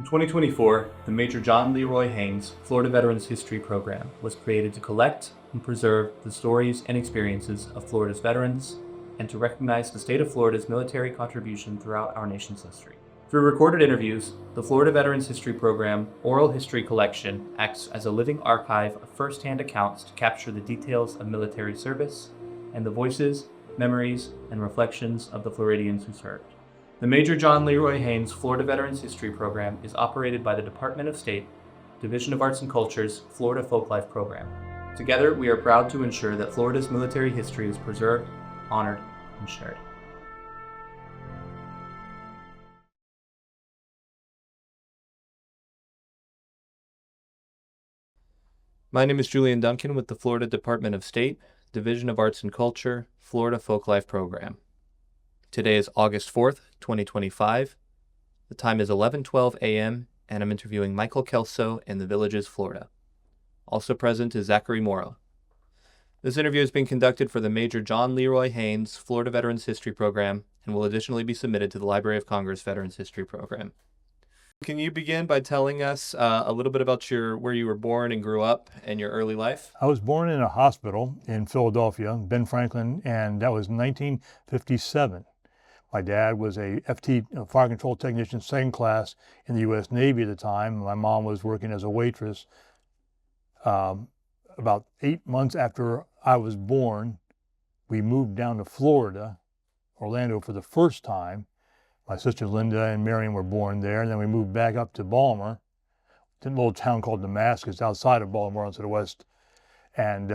2024, the Major John Leroy Haynes Florida Veterans History Program was created to collect and preserve the stories and experiences of Florida's veterans and to recognize the state of Florida's military contribution throughout our nation's history. Through recorded interviews, the Florida Veterans History Program Oral History Collection acts as a living archive of first-hand accounts to capture the details of military service and the voices, memories, and reflections of the Floridians who served. The Major John Leroy Haynes Florida Veterans History Program is operated by the Department of State, Division of Arts and Culture's Florida Folklife Program. Together, we are proud to ensure that Florida's military history is preserved, honored, and shared. My name is Julian Duncan with the Florida Department of State, Division of Arts and Culture, Florida Folklife Program. Today is August 4th, 2025. The time is 11:12 a.m., and I'm interviewing Michael Kelso in the Villages, Florida. Also present is Zachary Morrow. This interview is being conducted for the Major John Leroy Haynes Florida Veterans History Program and will additionally be submitted to the Library of Congress Veterans History Program. Can you begin by telling us a little bit about where you were born and grew up and your early life? I was born in a hospital in Philadelphia, Ben Franklin, and that was 1957. My dad was a FT, fire control technician, second class in the U.S. Navy at the time. My mom was working as a waitress. About 8 months after I was born, we moved down to Florida, Orlando, for the first time. My sisters Linda and Marion were born there, and then we moved back up to Baltimore, to a little town called Damascus, outside of Baltimore, to the west, and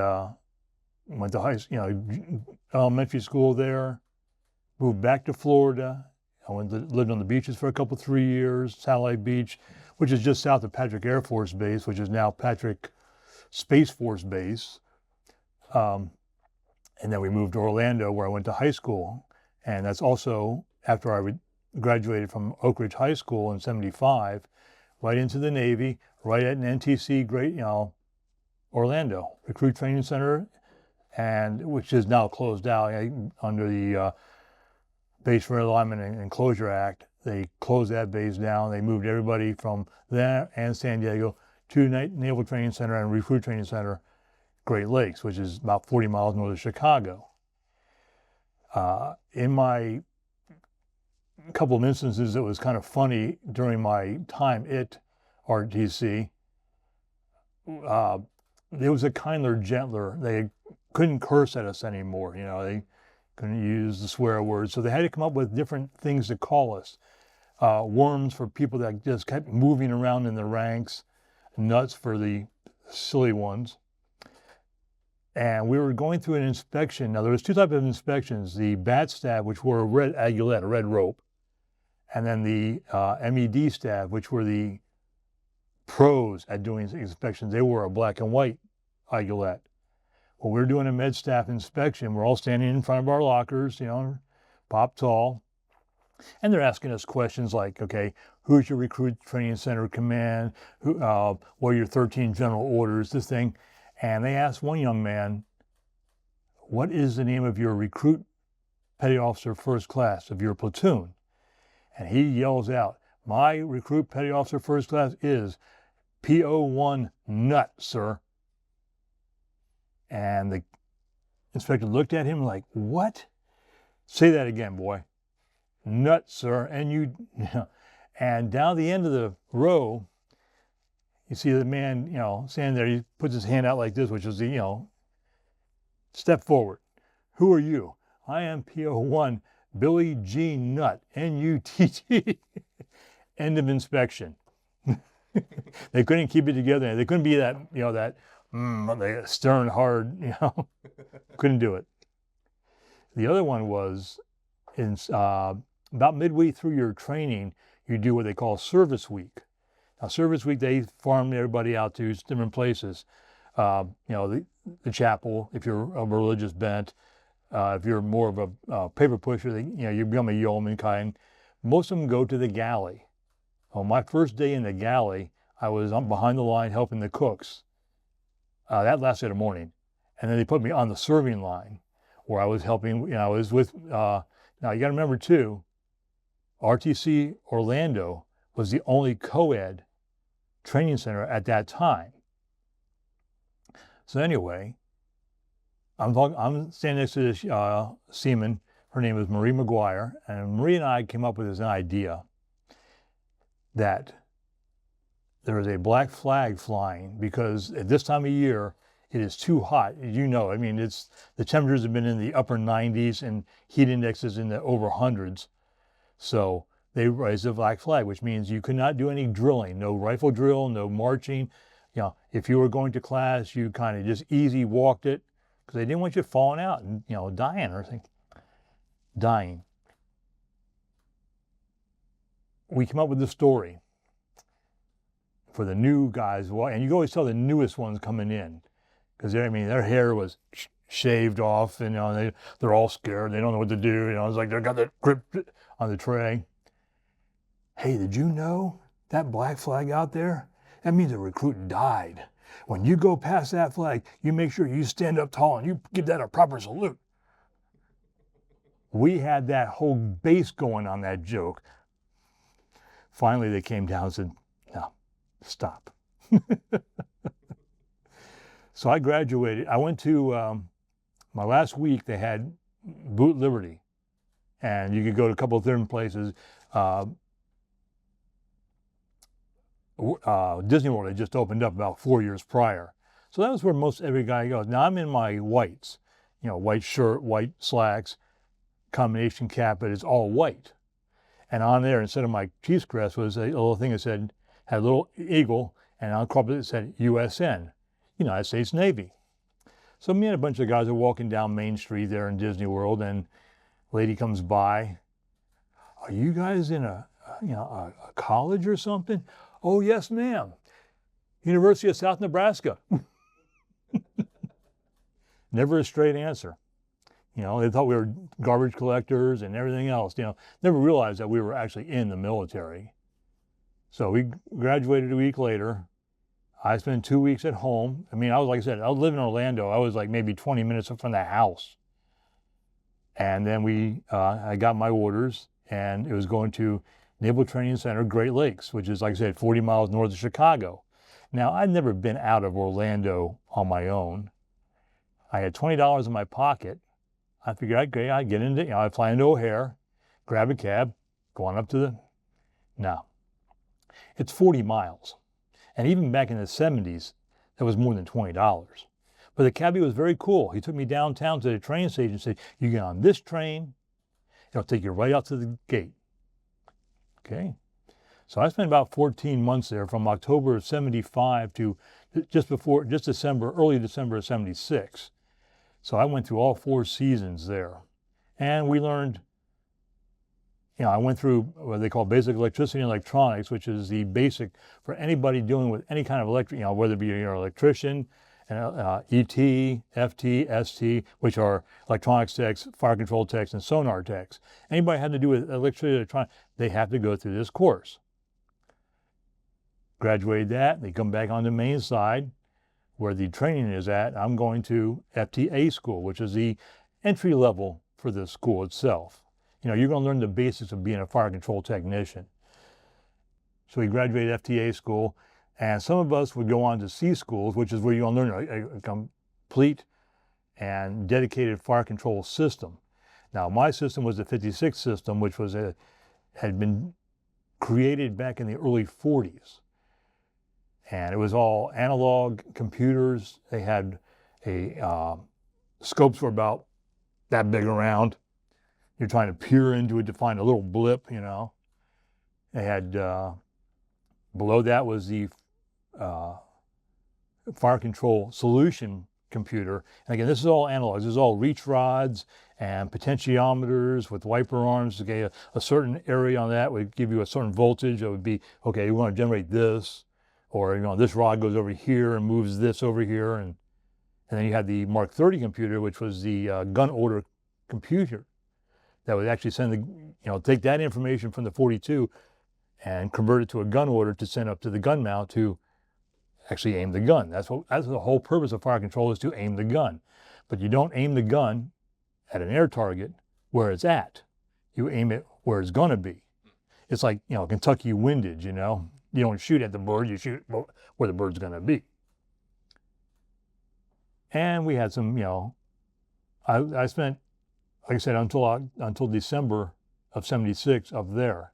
went to elementary school there. Moved back to Florida. I lived on the beaches for 3 years, Satellite Beach, which is just south of Patrick Air Force Base, which is now Patrick Space Force Base. And then we moved to Orlando, where I went to high school. And that's also after I graduated from Oak Ridge High School in '75, right into the Navy, right at an NTC, Orlando Recruit Training Center, and which is now closed out under the Base Realignment and Closure Act. They closed that base down. They moved everybody from there and San Diego to Naval Training Center and Recruit Training Center, Great Lakes, which is about 40 miles north of Chicago. In my couple of instances, it was kind of funny during my time at RTC. There was a kindler, gentler. They couldn't curse at us anymore. They couldn't use the swear words, so they had to come up with different things to call us. Worms for people that just kept moving around in the ranks, nuts for the silly ones. And we were going through an inspection. Now, there was two types of inspections: the bat staff, which wore a red agulette, a red rope, and then the MED staff, which were the pros at doing inspections. They wore a black and white agulette. Well, we're doing a med staff inspection. We're all standing in front of our lockers, pop tall. And they're asking us questions like, okay, who's your recruit training center command? What are your 13 general orders, this thing? And they asked one young man, what is the name of your recruit petty officer first class of your platoon? And he yells out, my recruit petty officer first class is PO1 Nut, sir. And the inspector looked at him like, what? Say that again, boy. Nut, sir. And down the end of the row, you see the man, standing there. He puts his hand out like this, which is step forward. Who are you? I am PO1 Billy G. Nutt, N-U-T-T. End of inspection. They couldn't keep it together. They couldn't be that, that stern, hard, couldn't do it. The other one was about midway through your training, you do what they call service week. Now, service week, they farm everybody out to different places. The chapel, if you're a religious bent. If you're more of a paper pusher, you become a yeoman kind. Most of them go to the galley. On my first day in the galley, I was behind the line helping the cooks. That lasted a morning. And then they put me on the serving line where I was helping, I was with, now you got to remember too, RTC Orlando was the only co-ed training center at that time. So anyway, I'm standing next to this seaman. Her name was Marie McGuire, and Marie and I came up with this idea that there is a black flag flying because at this time of year, it is too hot. You know, I mean, the temperatures have been in the upper 90s and heat indexes in the over hundreds. So they raised the black flag, which means you could not do any drilling, no rifle drill, no marching. You know, if you were going to class, you kind of just easy walked it because they didn't want you falling out and, you know, dying or something. Dying. We came up with this story for the new guys, and you always tell the newest ones coming in, because I mean their hair was shaved off, and you know they're all scared. They don't know what to do. You know, it's like they've got that grip on the tray. Hey, did you know that black flag out there? That means a recruit died. When you go past that flag, you make sure you stand up tall and you give that a proper salute. We had that whole base going on that joke. Finally, they came down and said, no, stop. So I graduated. I went to my last week, they had Boot Liberty, and you could go to a couple of different places. Disney World had just opened up about 4 years prior. So that was where most every guy goes. Now I'm in my whites, you know, white shirt, white slacks, combination cap, but it's all white. And on there, instead of my Chiefs crest, was a little thing that said, had a little eagle, and on top of it said USN, United States Navy. So me and a bunch of guys are walking down Main Street there in Disney World, and a lady comes by. Are you guys in a college or something? Oh, yes, ma'am. University of South Nebraska. Never a straight answer. You know, they thought we were garbage collectors and everything else. You know, never realized that we were actually in the military. So we graduated a week later. I spent 2 weeks at home. I mean, I was, like I said, I was living in Orlando. I was like maybe 20 minutes from the house. And then I got my orders, and it was going to Naval Training Center, Great Lakes, which is, like I said, 40 miles north of Chicago. Now, I'd never been out of Orlando on my own. I had $20 in my pocket. I figured I'd get into, I'd fly into O'Hare, grab a cab, go on up to the, no. It's 40 miles. And even back in the 70s, that was more than $20. But the cabbie was very cool. He took me downtown to the train station and said, you get on this train, it'll take you right out to the gate. Okay. So I spent about 14 months there from October of 75 to early December of 76. So I went through all 4 seasons there. And we learned, I went through what they call basic electricity and electronics, which is the basic for anybody dealing with any kind of electric, whether it be an electrician, ET, FT, ST, which are electronics techs, fire control techs, and sonar techs. Anybody had to do with electricity, electronics, they have to go through this course. Graduated that, they come back on the main side where the training is at. I'm going to FTA school, which is the entry level for the school itself. You're going to learn the basics of being a fire control technician. So we graduated FTA school, and some of us would go on to C schools, which is where you're going to learn a complete and dedicated fire control system. Now, my system was the 56 system, which had been created back in the early 40s. And it was all analog computers. They had scopes were about that big around. You're trying to peer into it to find a little blip, They had, below that was the fire control solution computer. And again, this is all analog. This is all reach rods and potentiometers with wiper arms. Okay, a certain area on that would give you a certain voltage. It would be, okay, you want to generate this. Or, this rod goes over here and moves this over here. And then you had the Mark 30 computer, which was the gun order computer that would actually send take that information from the 42 and convert it to a gun order to send up to the gun mount to actually aim the gun. That's the whole purpose of fire control, is to aim the gun. But you don't aim the gun at an air target where it's at. You aim it where it's going to be. It's like, Kentucky windage, You don't shoot at the bird, you shoot where the bird's going to be. And we had some, I spent, like I said, until December of '76 up there.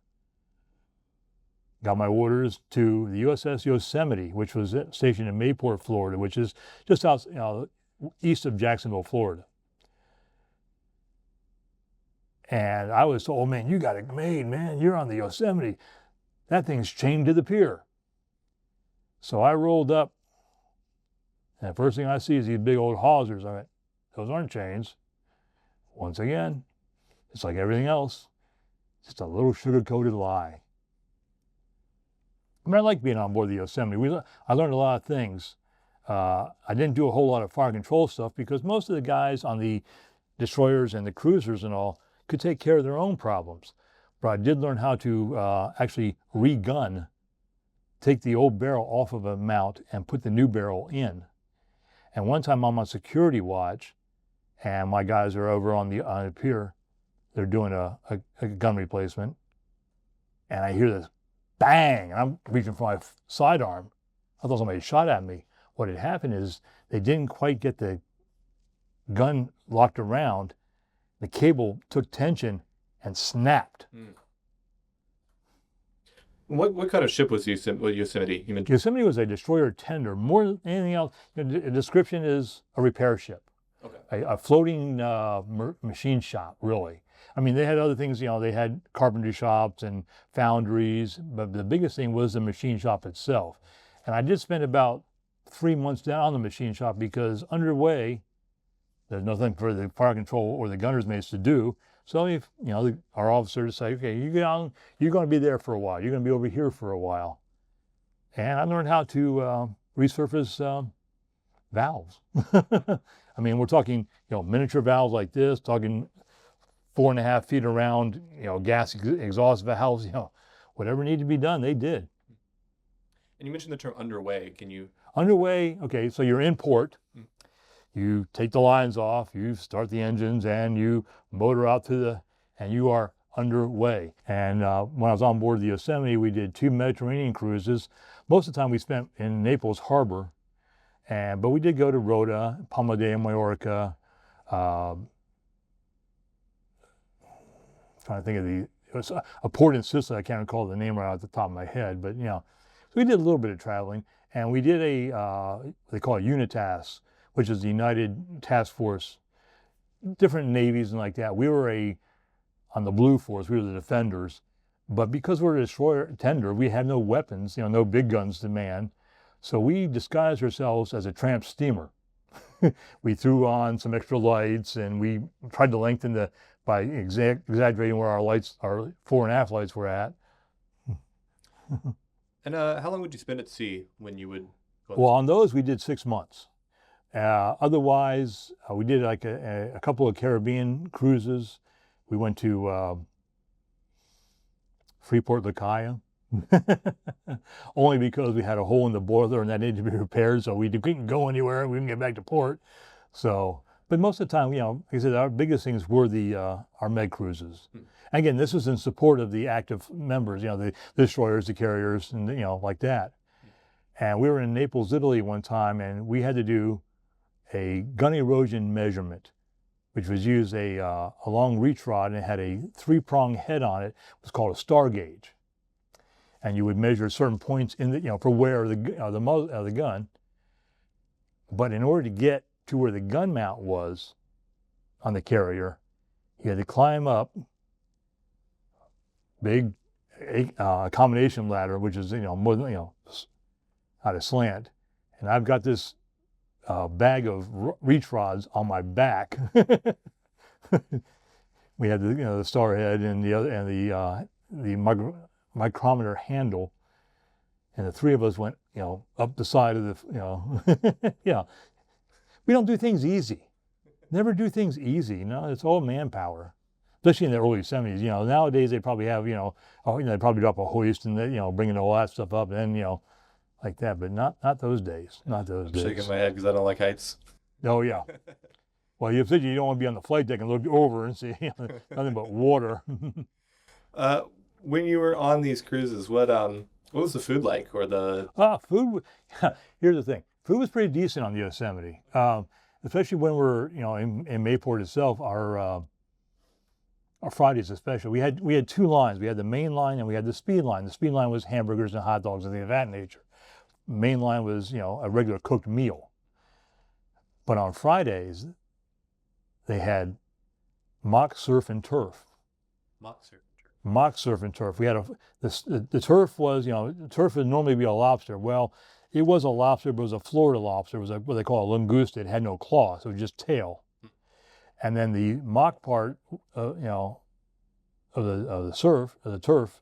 Got my orders to the USS Yosemite, which was stationed in Mayport, Florida, which is just out, east of Jacksonville, Florida. And I was told, man, you got it made, man. You're on the Yosemite. That thing's chained to the pier. So I rolled up, and the first thing I see is these big old hawsers. I went, those aren't chains. Once again, it's like everything else, just a little sugar-coated lie. I like being on board the Yosemite. I learned a lot of things. I didn't do a whole lot of fire control stuff because most of the guys on the destroyers and the cruisers and all could take care of their own problems. But I did learn how to actually re-gun, take the old barrel off of a mount and put the new barrel in. And one time I'm on security watch, and my guys are over on the pier. They're doing a gun replacement, and I hear this bang, and I'm reaching for my sidearm. I thought somebody shot at me. What had happened is they didn't quite get the gun locked around. The cable took tension and snapped. What kind of ship was Yosemite? Yosemite was a destroyer tender. More than anything else, the description is a repair ship. Okay. A floating machine shop, really. I mean, they had other things, they had carpentry shops and foundries, but the biggest thing was the machine shop itself. And I did spend about 3 months down on the machine shop because underway, there's nothing for the fire control or the gunner's mates to do. So, our officer decided, okay, you're going to be there for a while. You're going to be over here for a while. And I learned how to resurface valves. I mean, we're talking, miniature valves like this, talking 4.5 feet around, gas exhaust valves, whatever needed to be done, they did. And you mentioned the term underway. Can you? Underway, okay, so you're in port. You take the lines off, you start the engines, and you motor out and you are underway. And when I was on board the Yosemite, we did 2 Mediterranean cruises. Most of the time we spent in Naples Harbor, but we did go to Rota, Palma de Mallorca, trying to think of it was a port in Sicily. I can't recall the name right off the top of my head, but so we did a little bit of traveling, and we did they call it UNITAS, which is the United Task Force, different navies and like that. We were on the Blue Force, we were the defenders, but because we're a destroyer tender, we had no weapons, no big guns to man, so we disguised ourselves as a tramp steamer. We threw on some extra lights, and we tried to lengthen by exaggerating where our fore and aft lights were at. And how long would you spend at sea when you would go? Well, on those we did 6 months. Otherwise, we did like a couple of Caribbean cruises. We went to Freeport, Lucaya, only because we had a hole in the boiler and that needed to be repaired, so we couldn't go anywhere. We didn't get back to port. So, but most of the time, like I said, our biggest things were our med cruises. Again, this was in support of the active members, the destroyers, the carriers, and like that. And we were in Naples, Italy one time, and we had to do a gun erosion measurement, which was use a long reach rod, and it had a 3-prong head on it. It was called a star gauge, and you would measure certain points in the for where the muzzle of the gun. But in order to get to where the gun mount was on the carrier, you had to climb up big accommodation ladder, which is more than at a slant, and I've got this bag of reach rods on my back. We had the star head and the micrometer handle, and the 3 of us went up the side of the yeah. We don't do things easy. Never do things easy. It's all manpower, especially in the early 70s. Nowadays they probably have they probably drop a hoist and bringing all that stuff up and then like that, but not those days. Not those days. Shaking my head because I don't like heights. Oh yeah. Well, you don't want to be on the flight deck and look over and see nothing but water. when you were on these cruises, what was the food like, or the? Food. Here's the thing. Food was pretty decent on the Yosemite, especially when we're in Mayport itself. Our Fridays especially, we had two lines. We had the main line and we had the speed line. The speed line was hamburgers and hot dogs and things of that nature. Main line was a regular cooked meal. But on Fridays, they had mock surf and turf. Mock surf. Mock surf and turf. We had the turf was, turf would normally be a lobster. Well, it was a lobster, but it was a Florida lobster. It was what they call a langosta. It had no claws. It was just tail. And then the mock part, of the turf,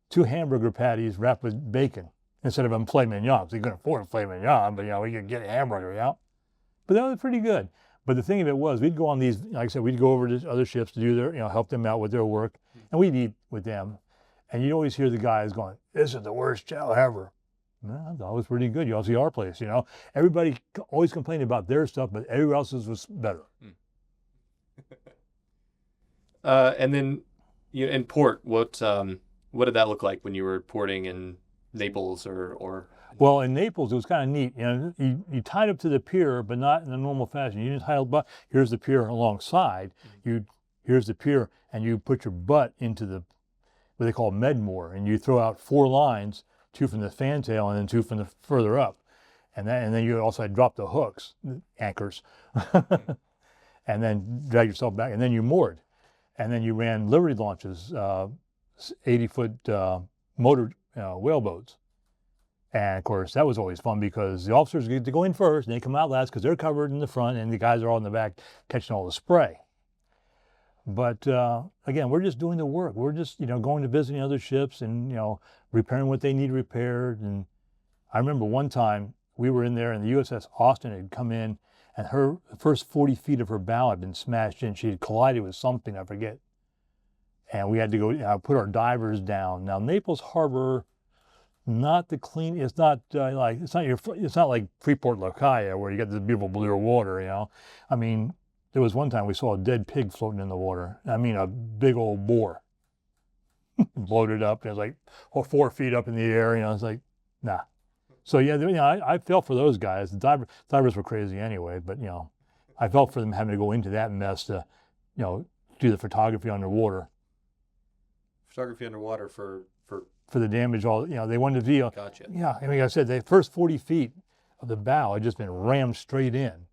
2 hamburger patties wrapped with bacon instead of a filet mignon. Because you couldn't afford a filet mignon, but we could get a hamburger, But that was pretty good. But the thing of it was, we'd go on these, like I said, we'd go over to other ships to do their, help them out with their work, and we'd eat with them. And you'd always hear the guys going, "This is the worst chow ever." No, that was pretty good. You all see our place, Everybody always complained about their stuff, but everybody else's was better. And then, in port, what did that look like when you were porting in Naples or? Well, in Naples, it was kind of neat. You tied up to the pier, but not in the normal fashion. You didn't tie up, but here's the pier alongside. Here's the pier, and you put your butt into what they call medmore, and you throw out 4 lines, 2 from the fantail and then 2 from the further up, and then you also had dropped the hooks, the anchors, and then drag yourself back, and then you moored, and then you ran liberty launches, 80-foot motor whaleboats. And of course, that was always fun because the officers get to go in first and they come out last because they're covered in the front and the guys are all in the back catching all the spray. But again, we're just doing the work. We're just, going to visiting other ships and, repairing what they need repaired. And I remember one time we were in there and the USS Austin had come in and her first 40 feet of her bow had been smashed in. She had collided with something, I forget. And we had to go put our divers down. Now, Naples Harbor, not the clean. It's not it's not like Freeport La Calle where you got this beautiful blue water. I mean, there was one time we saw a dead pig floating in the water. I mean, a big old boar bloated up. It was like 4 feet up in the air. It's like, nah. So yeah, I felt for those guys. The divers were crazy anyway, but I felt for them having to go into that mess to, do the photography underwater. Photography underwater for the damage, they wanted to be. Gotcha. Yeah, I mean, like I said, the first 40 feet of the bow had just been rammed straight in.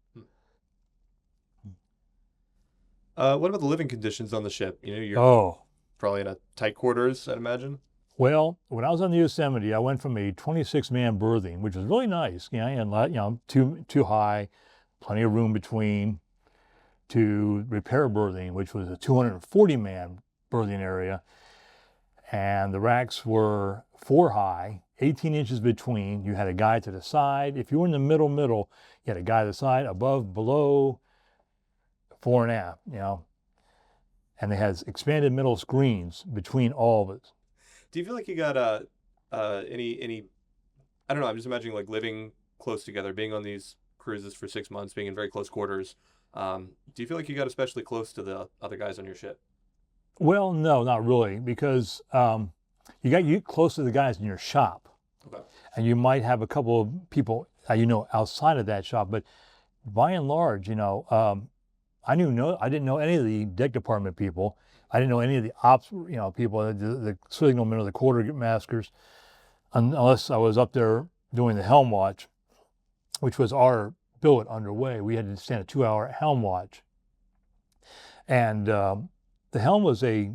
What about the living conditions on the ship? You're probably in a tight quarters, I'd imagine. Well, when I was on the Yosemite, I went from a 26-man berthing, which was really nice, and too high, plenty of room between, to repair berthing, which was a 240-man berthing area. And the racks were 4 high, 18 inches between. You had a guy to the side. If you were in the middle, you had a guy to the side, above, below, fore and aft, And they had expanded middle screens between all of it. Do you feel like you got any? I don't know. I'm just imagining like living close together, being on these cruises for 6 months, being in very close quarters. Do you feel like you got especially close to the other guys on your ship? Well, no, not really, because you get close to the guys in your shop, okay. And you might have a couple of people outside of that shop, but by and large, I didn't know any of the deck department people. I didn't know any of the ops, people, the signalmen or the quartermasters, unless I was up there doing the helm watch, which was our billet underway. We had to stand a 2-hour helm watch, and the helm was a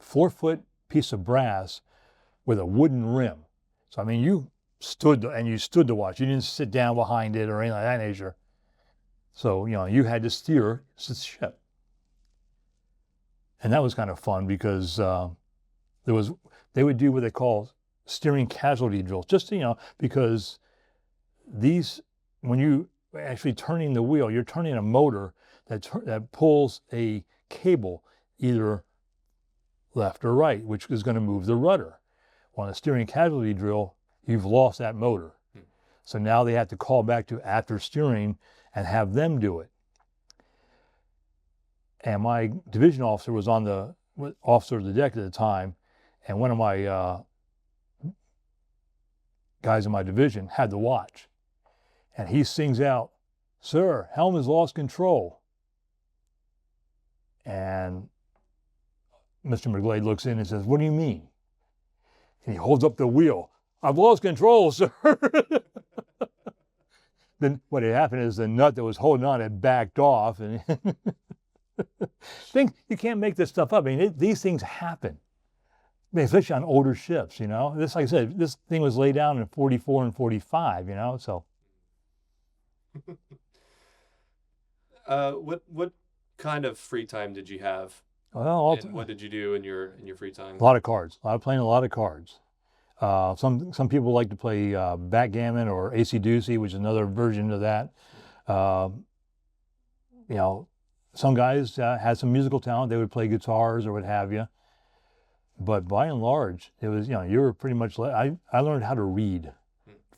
4-foot piece of brass with a wooden rim. So, I mean, you stood to watch. You didn't sit down behind it or anything like that nature. So, you had to steer the ship. And that was kind of fun because they would do what they call steering casualty drills, just, because when you actually turning the wheel, you're turning a motor that pulls a cable either left or right, which is going to move the rudder. On a steering casualty drill, you've lost that motor. So now they have to call back to after steering and have them do it. And my division officer was on the officer of the deck at the time, And one of my guys in my division had the watch. And he sings out, "Sir, helm has lost control." And Mr. McGlade looks in and says, "What do you mean?" And he holds up the wheel. "I've lost control, sir." Then what had happened is the nut that was holding on had backed off. And you can't make this stuff up. I mean, these things happen. I mean, especially on older ships, you know. This, like I said, this thing was laid down in 44 and 45, you know, so. What kind of free time did you have? Well, And what did you do in your free time? a lot of cards. Playing a lot of cards. Some people like to play backgammon or acey-deucey, which is another version of that. You know, some guys had some musical talent. They would play guitars or what have you. But by and large, it was, you know, you were pretty much, I learned how to read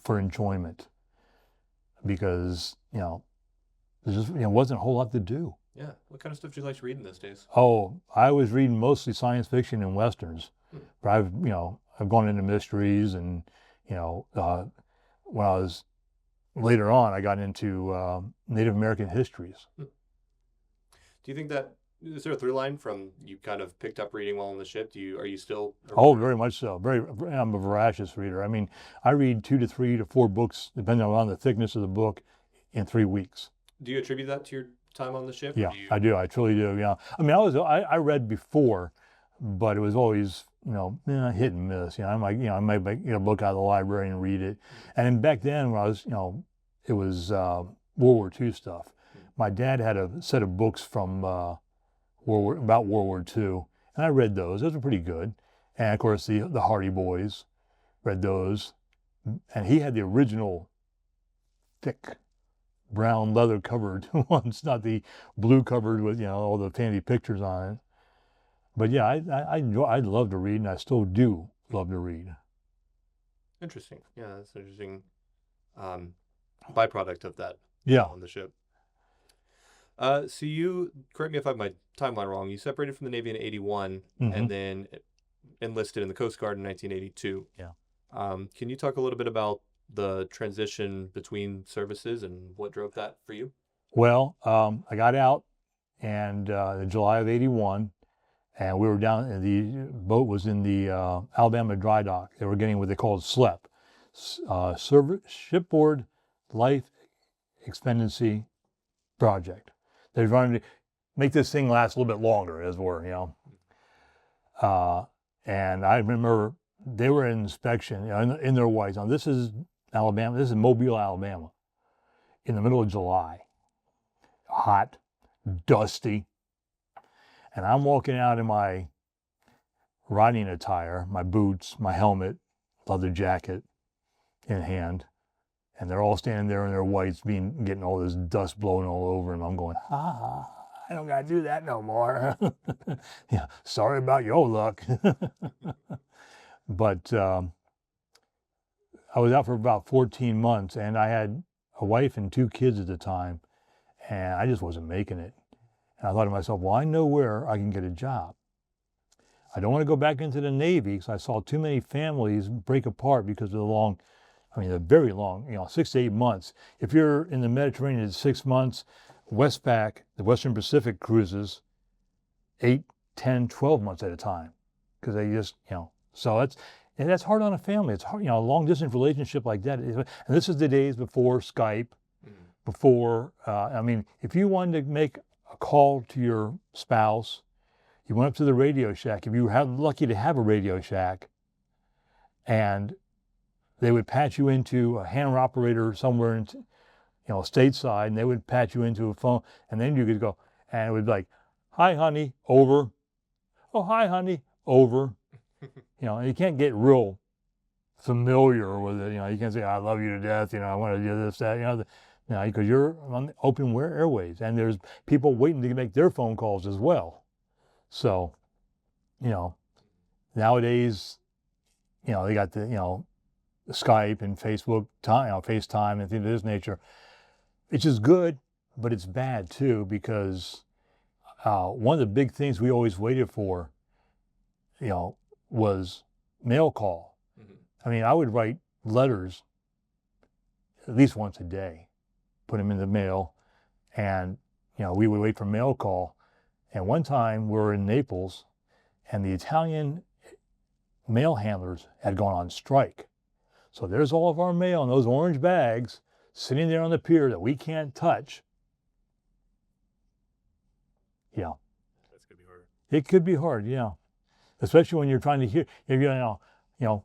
for enjoyment because, you know, there just, you know, wasn't a whole lot to do. Yeah. What kind of stuff do you like to read in those days? Oh, I was reading mostly science fiction and westerns. But I've gone into mysteries and, you know, when I was later on, I got into Native American histories. Do you think that, is there a through line from you kind of picked up reading while on the ship? Are you still? Oh, very much so. I'm a voracious reader. I mean, I read 2 to 3 to 4 books, depending on the thickness of the book, in 3 weeks. Do you attribute that to your time on the ship? Yeah, I do. I truly do. Yeah. I mean, I read before, but it was always, you know, hit and miss. You know, I might get a book out of the library and read it. And then back then, when I was, you know, it was World War II stuff. My dad had a set of books from about World War II, and I read those. Those were pretty good. And of course, the Hardy Boys, read those. And he had the original thick brown leather covered ones, not the blue covered with, you know, all the fancy pictures on it. But yeah, I love to read, and I still do love to read. Interesting. Yeah, that's an interesting byproduct of that. Yeah. On the ship. So you, correct me if I have my timeline wrong, you separated from the Navy in 81 and then enlisted in the Coast Guard in 1982. Yeah. Can you talk a little bit about the transition between services and what drove that for you? Well, I got out and in July of 81, and we were down, and the boat was in the Alabama dry dock. They were getting what they called SLEP, Shipboard Life Expectancy Project. They're trying to make this thing last a little bit longer, as it were, you know. And I remember they were in inspection, you know, in their whites. Now, this is Alabama. This is Mobile, Alabama, in the middle of July. Hot, dusty. And I'm walking out in my riding attire, my boots, my helmet, leather jacket in hand. And they're all standing there in their whites, getting all this dust blowing all over them. I'm going, I don't got to do that no more. Yeah, sorry about your luck. But I was out for about 14 months, and I had a wife and 2 kids at the time, and I just wasn't making it. And I thought to myself, well, I know where I can get a job. I don't want to go back into the Navy because I saw too many families break apart because of the very long, you know, 6 to 8 months. If you're in the Mediterranean, it's 6 months. Westpac, the Western Pacific cruises, 8, 10, 12 months at a time because they just, you know, so that's hard on a family. It's hard, you know, a long distance relationship like that. And this is the days before Skype, before, if you wanted to make a call to your spouse, you went up to the Radio Shack. If you were lucky to have a Radio Shack, and they would patch you into a hand operator somewhere in, you know, stateside, and they would patch you into a phone, and then you could go, and it would be like, "Hi, honey," over. "Oh, hi, honey," over. You know, and you can't get real familiar with it. You know, you can't say, "I love you to death," you know, "I want to do this, that," you know, because you're on open airways, and there's people waiting to make their phone calls as well. So, you know, nowadays, you know, they got the, you know, Skype and Facebook time, you know, FaceTime and things of this nature. It's just good, but it's bad too, because one of the big things we always waited for, you know, was mail call. Mm-hmm. I mean, I would write letters at least once a day, put them in the mail, and we would wait for mail call. And one time we were in Naples, and the Italian mail handlers had gone on strike. So there's all of our mail in those orange bags sitting there on the pier that we can't touch. Yeah. That's gonna be hard. It could be hard, yeah. Especially when you're trying to hear,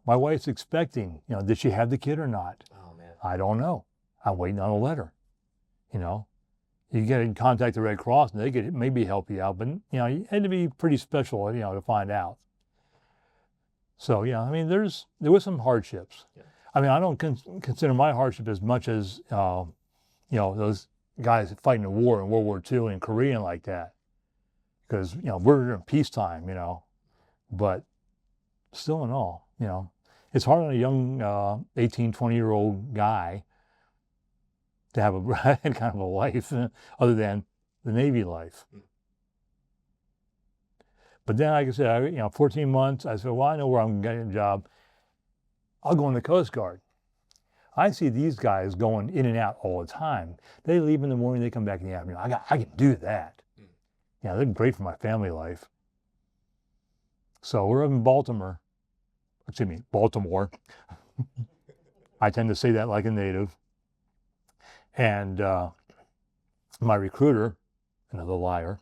my wife's expecting, did she have the kid or not? Oh man. I don't know. I'm waiting on a letter. You get in contact the Red Cross and they could maybe help you out, but you had to be pretty special, to find out. So yeah, I mean, there was some hardships. Yeah. I mean, I don't consider my hardship as much as those guys fighting the war in World War II and Korea and like that, because we're in peacetime, but still in all, it's hard on a young 18, 20-year-old guy to have a kind of a life other than the Navy life. But then, like I said, 14 months, I said, well, I know where I'm getting a job. I'll go in the Coast Guard. I see these guys going in and out all the time. They leave in the morning, they come back in the afternoon. I can do that. They're great for my family life. So we're up in Baltimore. I tend to say that like a native. And my recruiter, another liar,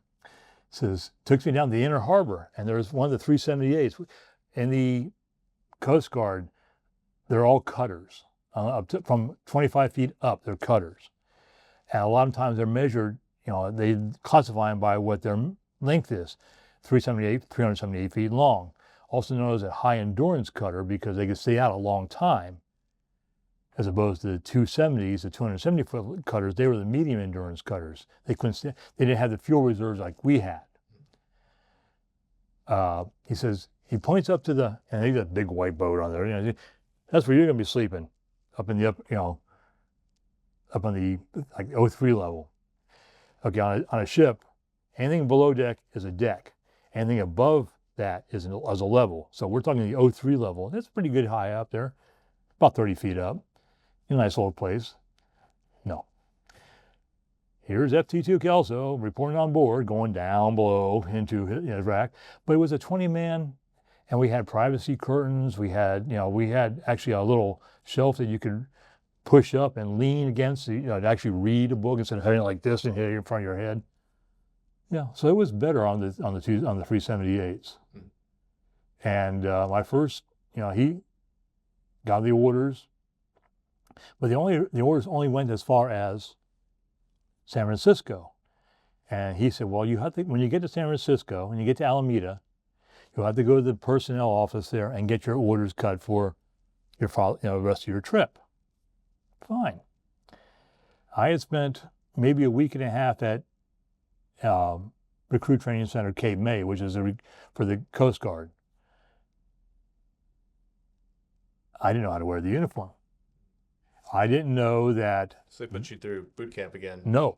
took me down to the Inner Harbor, and there's one of the 378s. In the Coast Guard, they're all cutters. From 25 feet up, they're cutters. And a lot of times they're measured, they classify them by what their length is. 378 feet long. Also known as a high endurance cutter because they can stay out a long time. As opposed to the 270s, the 270-foot cutters, they were the medium endurance cutters. They didn't have the fuel reserves like we had. He says, he points up to and he's got a big white boat on there. That's where you're going to be sleeping, up in the up on the like 03 level. Okay, on a ship, anything below deck is a deck. Anything above that is a level. So we're talking the 03 level. That's pretty good high up there, about 30 feet up. A nice little place. No. Here's FT2 Kelso reporting on board, going down below into his rack. But it was a 20-man, and we had privacy curtains. We had actually a little shelf that you could push up and lean against, to actually read a book instead of having it like this and hit it in front of your head. Yeah, so it was better on the 378s. And my first, he got the orders. But the orders only went as far as San Francisco. And he said, well, you have to, when you get to San Francisco, when you get to Alameda, you'll have to go to the personnel office there and get your orders cut for your rest of your trip. Fine. I had spent maybe a week and a half at Recruit Training Center Cape May, which is for the Coast Guard. I didn't know how to wear the uniform. I didn't know that. So they put you through boot camp again? No.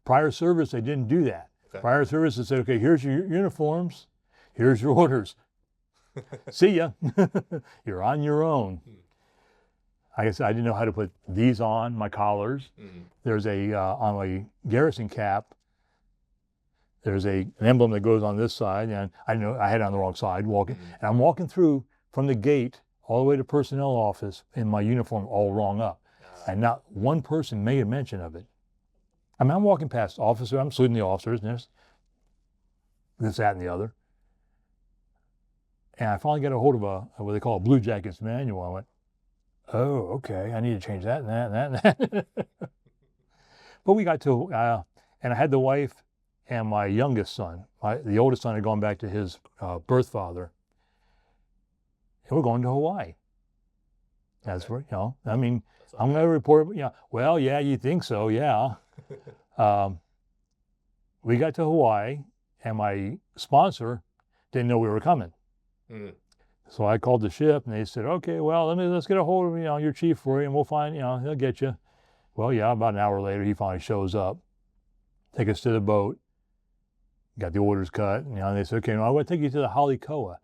Prior service, they didn't do that. Okay. Prior service, they said, okay, here's your uniforms, here's your orders. See ya. You're on your own. I guess I didn't know how to put these on, my collars. There's on my garrison cap, there's an emblem that goes on this side, and I had it on the wrong side, walking, and I'm walking through from the gate all the way to personnel office in my uniform all wrong up. And not one person made a mention of it. I mean, I'm walking past officer, I'm saluting the officers, and there's this, that, and the other. And I finally got a hold of what they call a Blue Jackets manual. I went, oh, okay, I need to change that and that and that and that. But we got to, and I had the wife and my youngest son. The oldest son had gone back to his birth father. And we're going to Hawaii. That's where, I mean, I'm going to report, well, yeah, you think so, yeah. We got to Hawaii, and my sponsor didn't know we were coming. So I called the ship, and they said, okay, well, let's get a hold of, your chief for you, and we'll find, he'll get you. Well, yeah, about an hour later, he finally shows up, take us to the boat, got the orders cut, and they said, okay, I want to take you to the Halikoa.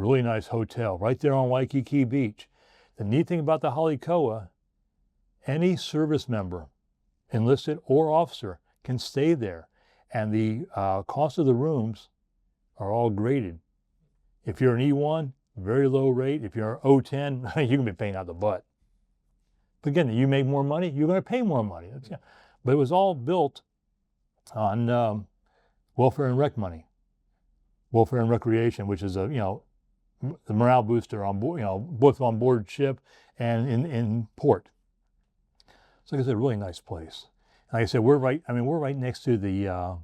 really nice hotel right there on Waikiki Beach. The neat thing about the Halikoa, any service member, enlisted or officer, can stay there. And the cost of the rooms are all graded. If you're an E1, very low rate. If you're O10, you can be paying out the butt. But again, you make more money, you're going to pay more money. But it was all built on welfare and rec money, welfare and recreation, which is the morale booster on board, both on board ship and in port. So like I said, a really nice place. Like I said, we're right next to the, I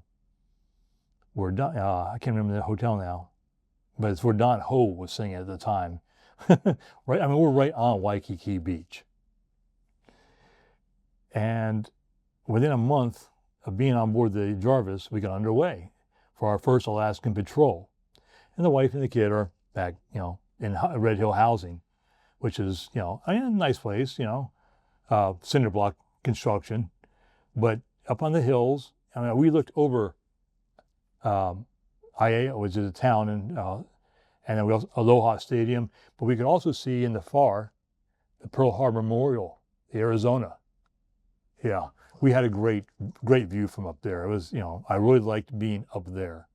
can't remember the hotel now, but it's where Don Ho was singing at the time. Right, we're right on Waikiki Beach. And within a month of being on board the Jarvis, we got underway for our first Alaskan patrol. And the wife and the kid are back, in Red Hill housing, which is, a nice place, cinder block construction. But up on the hills, we looked over Aiea, which is a town, and then we also Aloha Stadium. But we could also see in the far the Pearl Harbor Memorial, the Arizona. Yeah, we had a great view from up there. It was, I really liked being up there.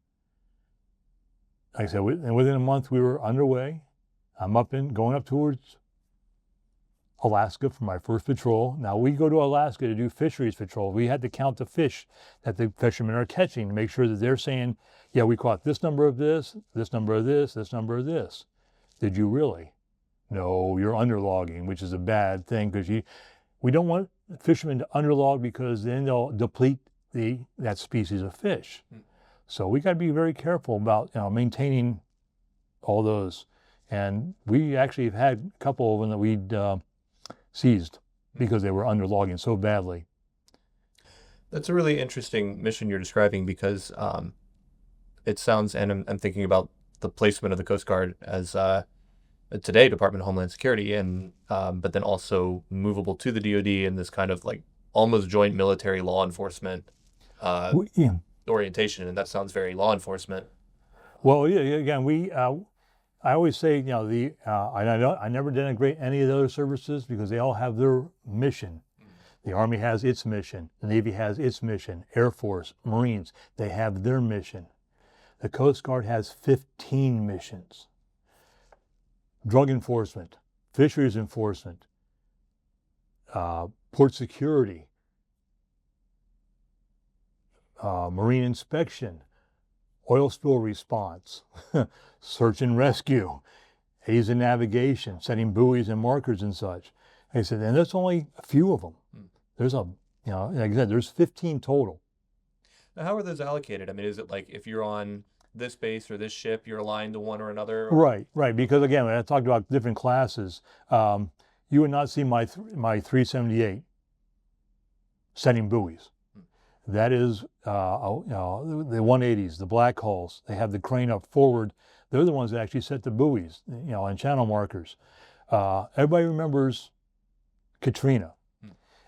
Like I said, and within a month we were underway. I'm going up towards Alaska for my first patrol. Now we go to Alaska to do fisheries patrol. We had to count the fish that the fishermen are catching to make sure that they're saying, yeah, we caught this number of this, this number of this, this number of this. Did you really? No, you're underlogging, which is a bad thing because we don't want fishermen to underlog because then they'll deplete that species of fish. So we got to be very careful about maintaining all those. And we actually have had a couple of them that we'd seized because they were underlogging so badly. That's a really interesting mission you're describing because it sounds, and I'm thinking about the placement of the Coast Guard as today Department of Homeland Security, and but then also movable to the DoD in this kind of like almost joint military law enforcement orientation, and that sounds very law enforcement. Well, yeah, again, I always say, I never denigrate any of the other services because they all have their mission. The Army has its mission, the Navy has its mission, Air Force, Marines, they have their mission. The Coast Guard has 15 missions. Drug enforcement, fisheries enforcement, port security, marine inspection, oil spill response, search and rescue, aids and navigation, setting buoys and markers and such. Like I said, and there's only a few of them. There's like I said, there's 15 total. Now, how are those allocated? I mean, is it like if you're on this base or this ship, you're aligned to one or another? Or? Right. Because again, when I talked about different classes, you would not see my 378 setting buoys. That is, the 180s, the black hulls. They have the crane up forward. They're the ones that actually set the buoys, and channel markers. Everybody remembers Katrina.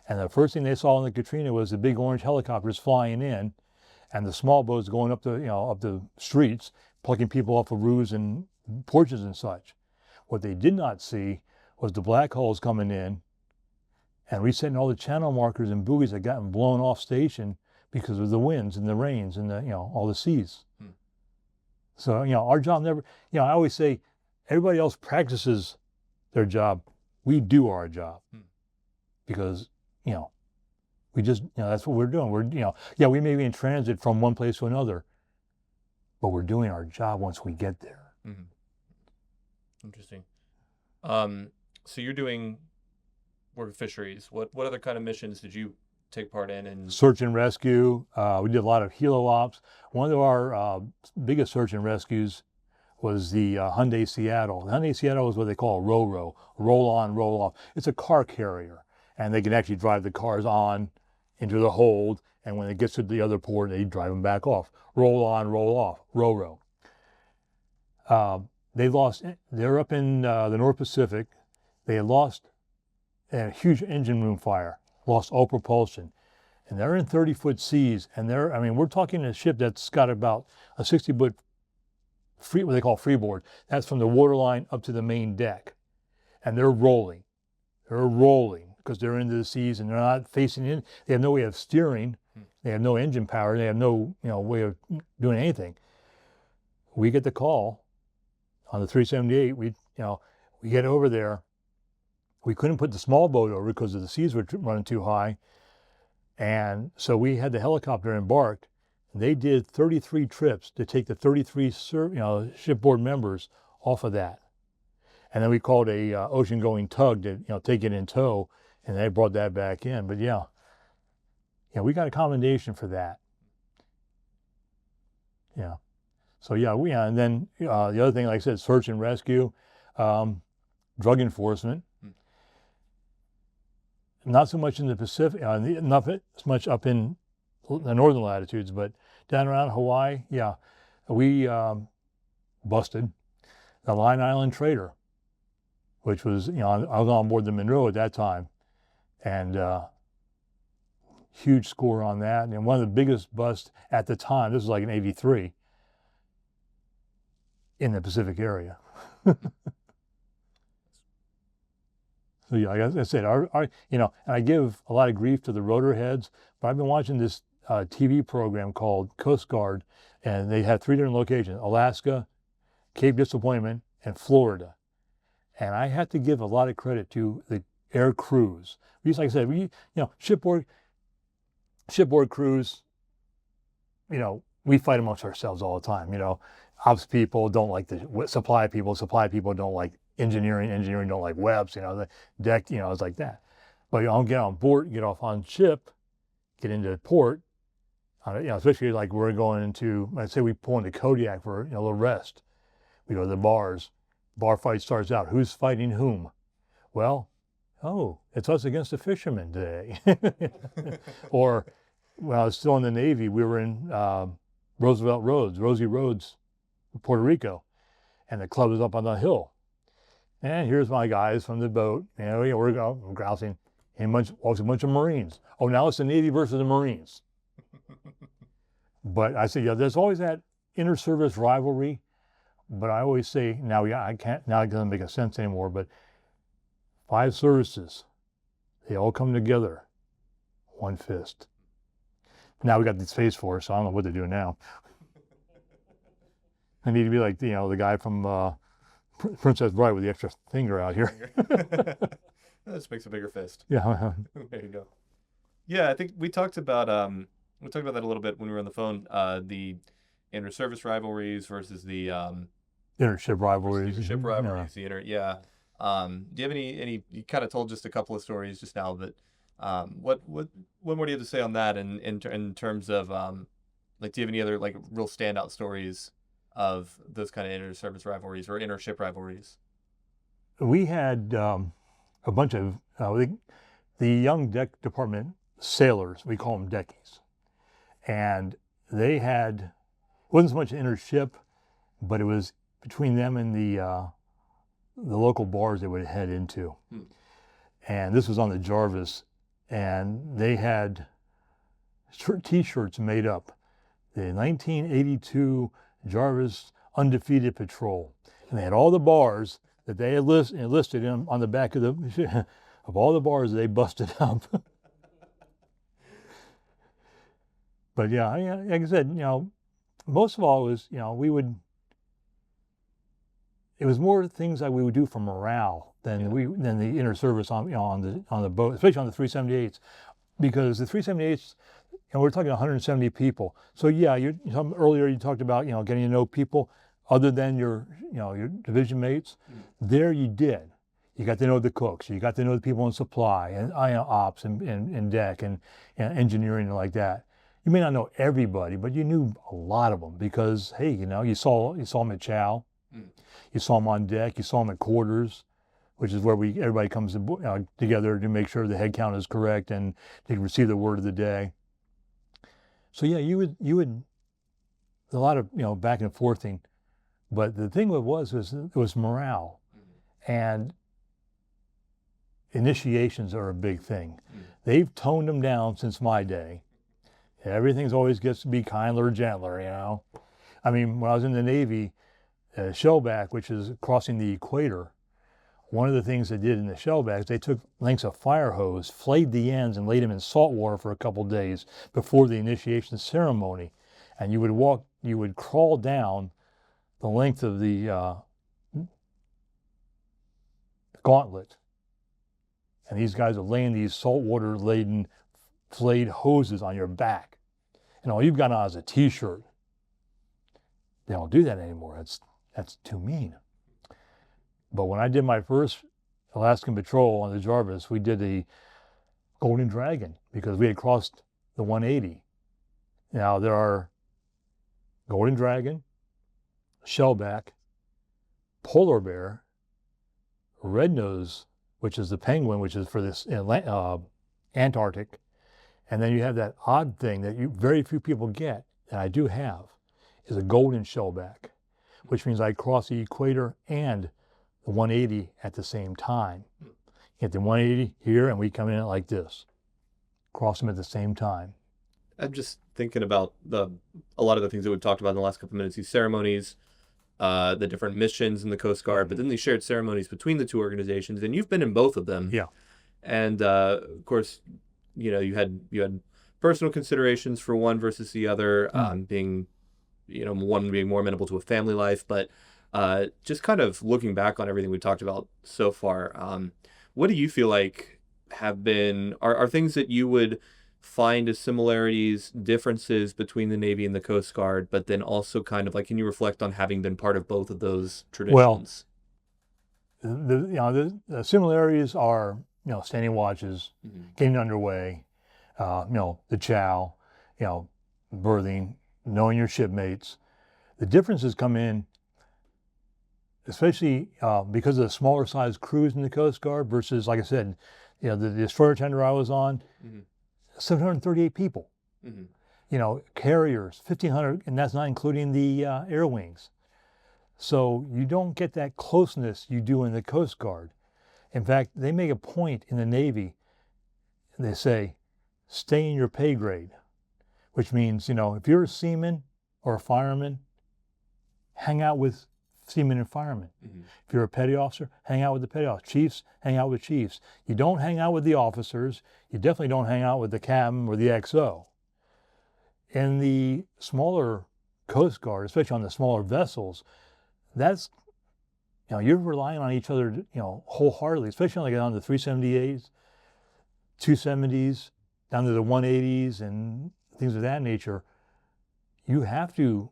And the first thing they saw in the Katrina was the big orange helicopters flying in and the small boats going up the streets, plucking people off of roofs and porches and such. What they did not see was the black hulls coming in and resetting all the channel markers and buoys that gotten blown off station because of the winds and the rains and all the seas. So, our job never, I always say everybody else practices their job. We do our job because, we just, that's what we're doing. We're, we may be in transit from one place to another, but we're doing our job once we get there. Interesting. So you're doing work with fisheries. What other kind of missions did you take part in? Search and rescue. We did a lot of helo ops. One of our biggest search and rescues was the Hyundai Seattle. The Hyundai Seattle is what they call a RoRo, roll on, roll off. It's a car carrier, and they can actually drive the cars on into the hold, and when it gets to the other port, they drive them back off. Roll on, roll off, RoRo. They're up in the North Pacific. They had lost a huge engine room fire, lost all propulsion. And they're in 30-foot seas, and we're talking a ship that's got about a 60-foot what they call freeboard. That's from the waterline up to the main deck. And they're rolling. They're rolling because they're into the seas and they're not facing in. They have no way of steering. They have no engine power. They have no way of doing anything. We get the call on the 378. We get over there. We couldn't put the small boat over because the seas were running too high. And so we had the helicopter embarked. They did 33 trips to take the 33 shipboard members off of that. And then we called a ocean-going tug to take it in tow, and they brought that back in. But yeah, we got a commendation for that. Yeah. So and then the other thing, like I said, search and rescue, drug enforcement. Not so much in the Pacific, not as much up in the northern latitudes, but down around Hawaii, we busted the Line Island trader, which was, I was on board the Munro at that time, and huge score on that. And one of the biggest busts at the time, this was like in '83, in the Pacific area. So like I said, and I give a lot of grief to the rotor heads, but I've been watching this TV program called Coast Guard, and they have 3 different locations: Alaska, Cape Disappointment, and Florida. And I have to give a lot of credit to the air crews. Because, like I said, shipboard crews, we fight amongst ourselves all the time. Ops people don't like the supply people don't like engineering don't like webs, the deck, it's like that. But I'll get on board, get off on ship, get into port, especially like we're going into, let's say we pull into Kodiak for a little rest. We go to the bars. Bar fight starts out. Who's fighting whom? Well, it's us against the fishermen today. Or when I was still in the Navy, we were in Rosie Roads, Puerto Rico, and the club was up on the hill. And here's my guys from the boat. We're grousing. And walks a bunch of Marines. Oh, now it's the Navy versus the Marines. But I say, there's always that inter-service rivalry. But I always say, now it doesn't make a sense anymore, but 5 services, they all come together, one fist. Now we got the Space Force, so I don't know what they're doing now. I need to be like, the guy from Princess Bride with the extra finger out here. This makes a bigger fist. Yeah. There you go. Yeah, I think we talked about that a little bit when we were on the phone. The inter-service rivalries versus the intership rivalries. Ship rivalries. Yeah. Do you have any? You kind of told just a couple of stories just now, but what more do you have to say on that? In terms of do you have any other real standout stories of those kind of inter-service rivalries or inter-ship rivalries? We had a bunch of the young deck department sailors. We call them deckies, and they had, it wasn't so much inter-ship, but it was between them and the local bars they would head into. And this was on the Jarvis, and they had T-shirts made up, the 1982 Jarvis Undefeated Patrol, and they had all the bars that they had listed on the back of the of all the bars they busted up. But like I said, most of all it was it was more things that we would do for morale than the inter-service on the boat, especially on the 378s, because the 378s, we're talking 170 people. So earlier you talked about getting to know people other than your division mates. There you did. You got to know the cooks. You got to know the people in supply and ops and deck and engineering and like that. You may not know everybody, but you knew a lot of them because hey, you saw them at chow. You saw them on deck. You saw them at quarters, which is where everybody comes together to make sure the head count is correct and to receive the word of the day. So you would a lot of back and forthing, but the thing was it was morale, and initiations are a big thing. They've toned them down since my day. Everything's always gets to be kinder, gentler. I mean, when I was in the Navy, Shellback, which is crossing the equator, one of the things they did in the Shellbacks, they took lengths of fire hose, flayed the ends, and laid them in salt water for a couple days before the initiation ceremony. And you would crawl down the length of the gauntlet. And these guys are laying these saltwater laden, flayed hoses on your back. And all you've got on is a t-shirt. They don't do that anymore. That's too mean. But when I did my first Alaskan patrol on the Jarvis, we did the Golden Dragon because we had crossed the 180. Now there are Golden Dragon, Shellback, Polar Bear, Red Nose, which is the penguin, which is for this Antarctic, and then you have that odd thing that very few people get, and I do have, is a golden shellback, which means I cross the equator and the 180 at the same time. You get the 180 here, and we come in like this, cross them at the same time. I'm just thinking about a lot of the things that we've talked about in the last couple of minutes, these ceremonies, the different missions in the Coast Guard, but then these shared ceremonies between the two organizations, and you've been in both of them. Yeah. And of course, you had personal considerations for one versus the other, being, one being more amenable to a family life, but just kind of looking back on everything we've talked about so far, what do you feel like are things that you would find as similarities, differences between the Navy and the Coast Guard, but then also kind of like, can you reflect on having been part of both of those traditions? Well, the similarities are, standing watches, getting underway, the chow, berthing, knowing your shipmates. The differences come in, especially because of the smaller size crews in the Coast Guard versus, like I said, the destroyer tender I was on, 738 people. Carriers, 1,500, and that's not including the air wings. So you don't get that closeness you do in the Coast Guard. In fact, they make a point in the Navy, they say, stay in your pay grade, which means, if you're a seaman or a fireman, hang out with seamen and firemen. If you're a petty officer, hang out with the petty officers. Chiefs, hang out with chiefs. You don't hang out with the officers. You definitely don't hang out with the captain or the XO. In the smaller Coast Guard, especially on the smaller vessels, that's, you're relying on each other, wholeheartedly, especially like on the 378s, 270s, down to the 180s and things of that nature. You have to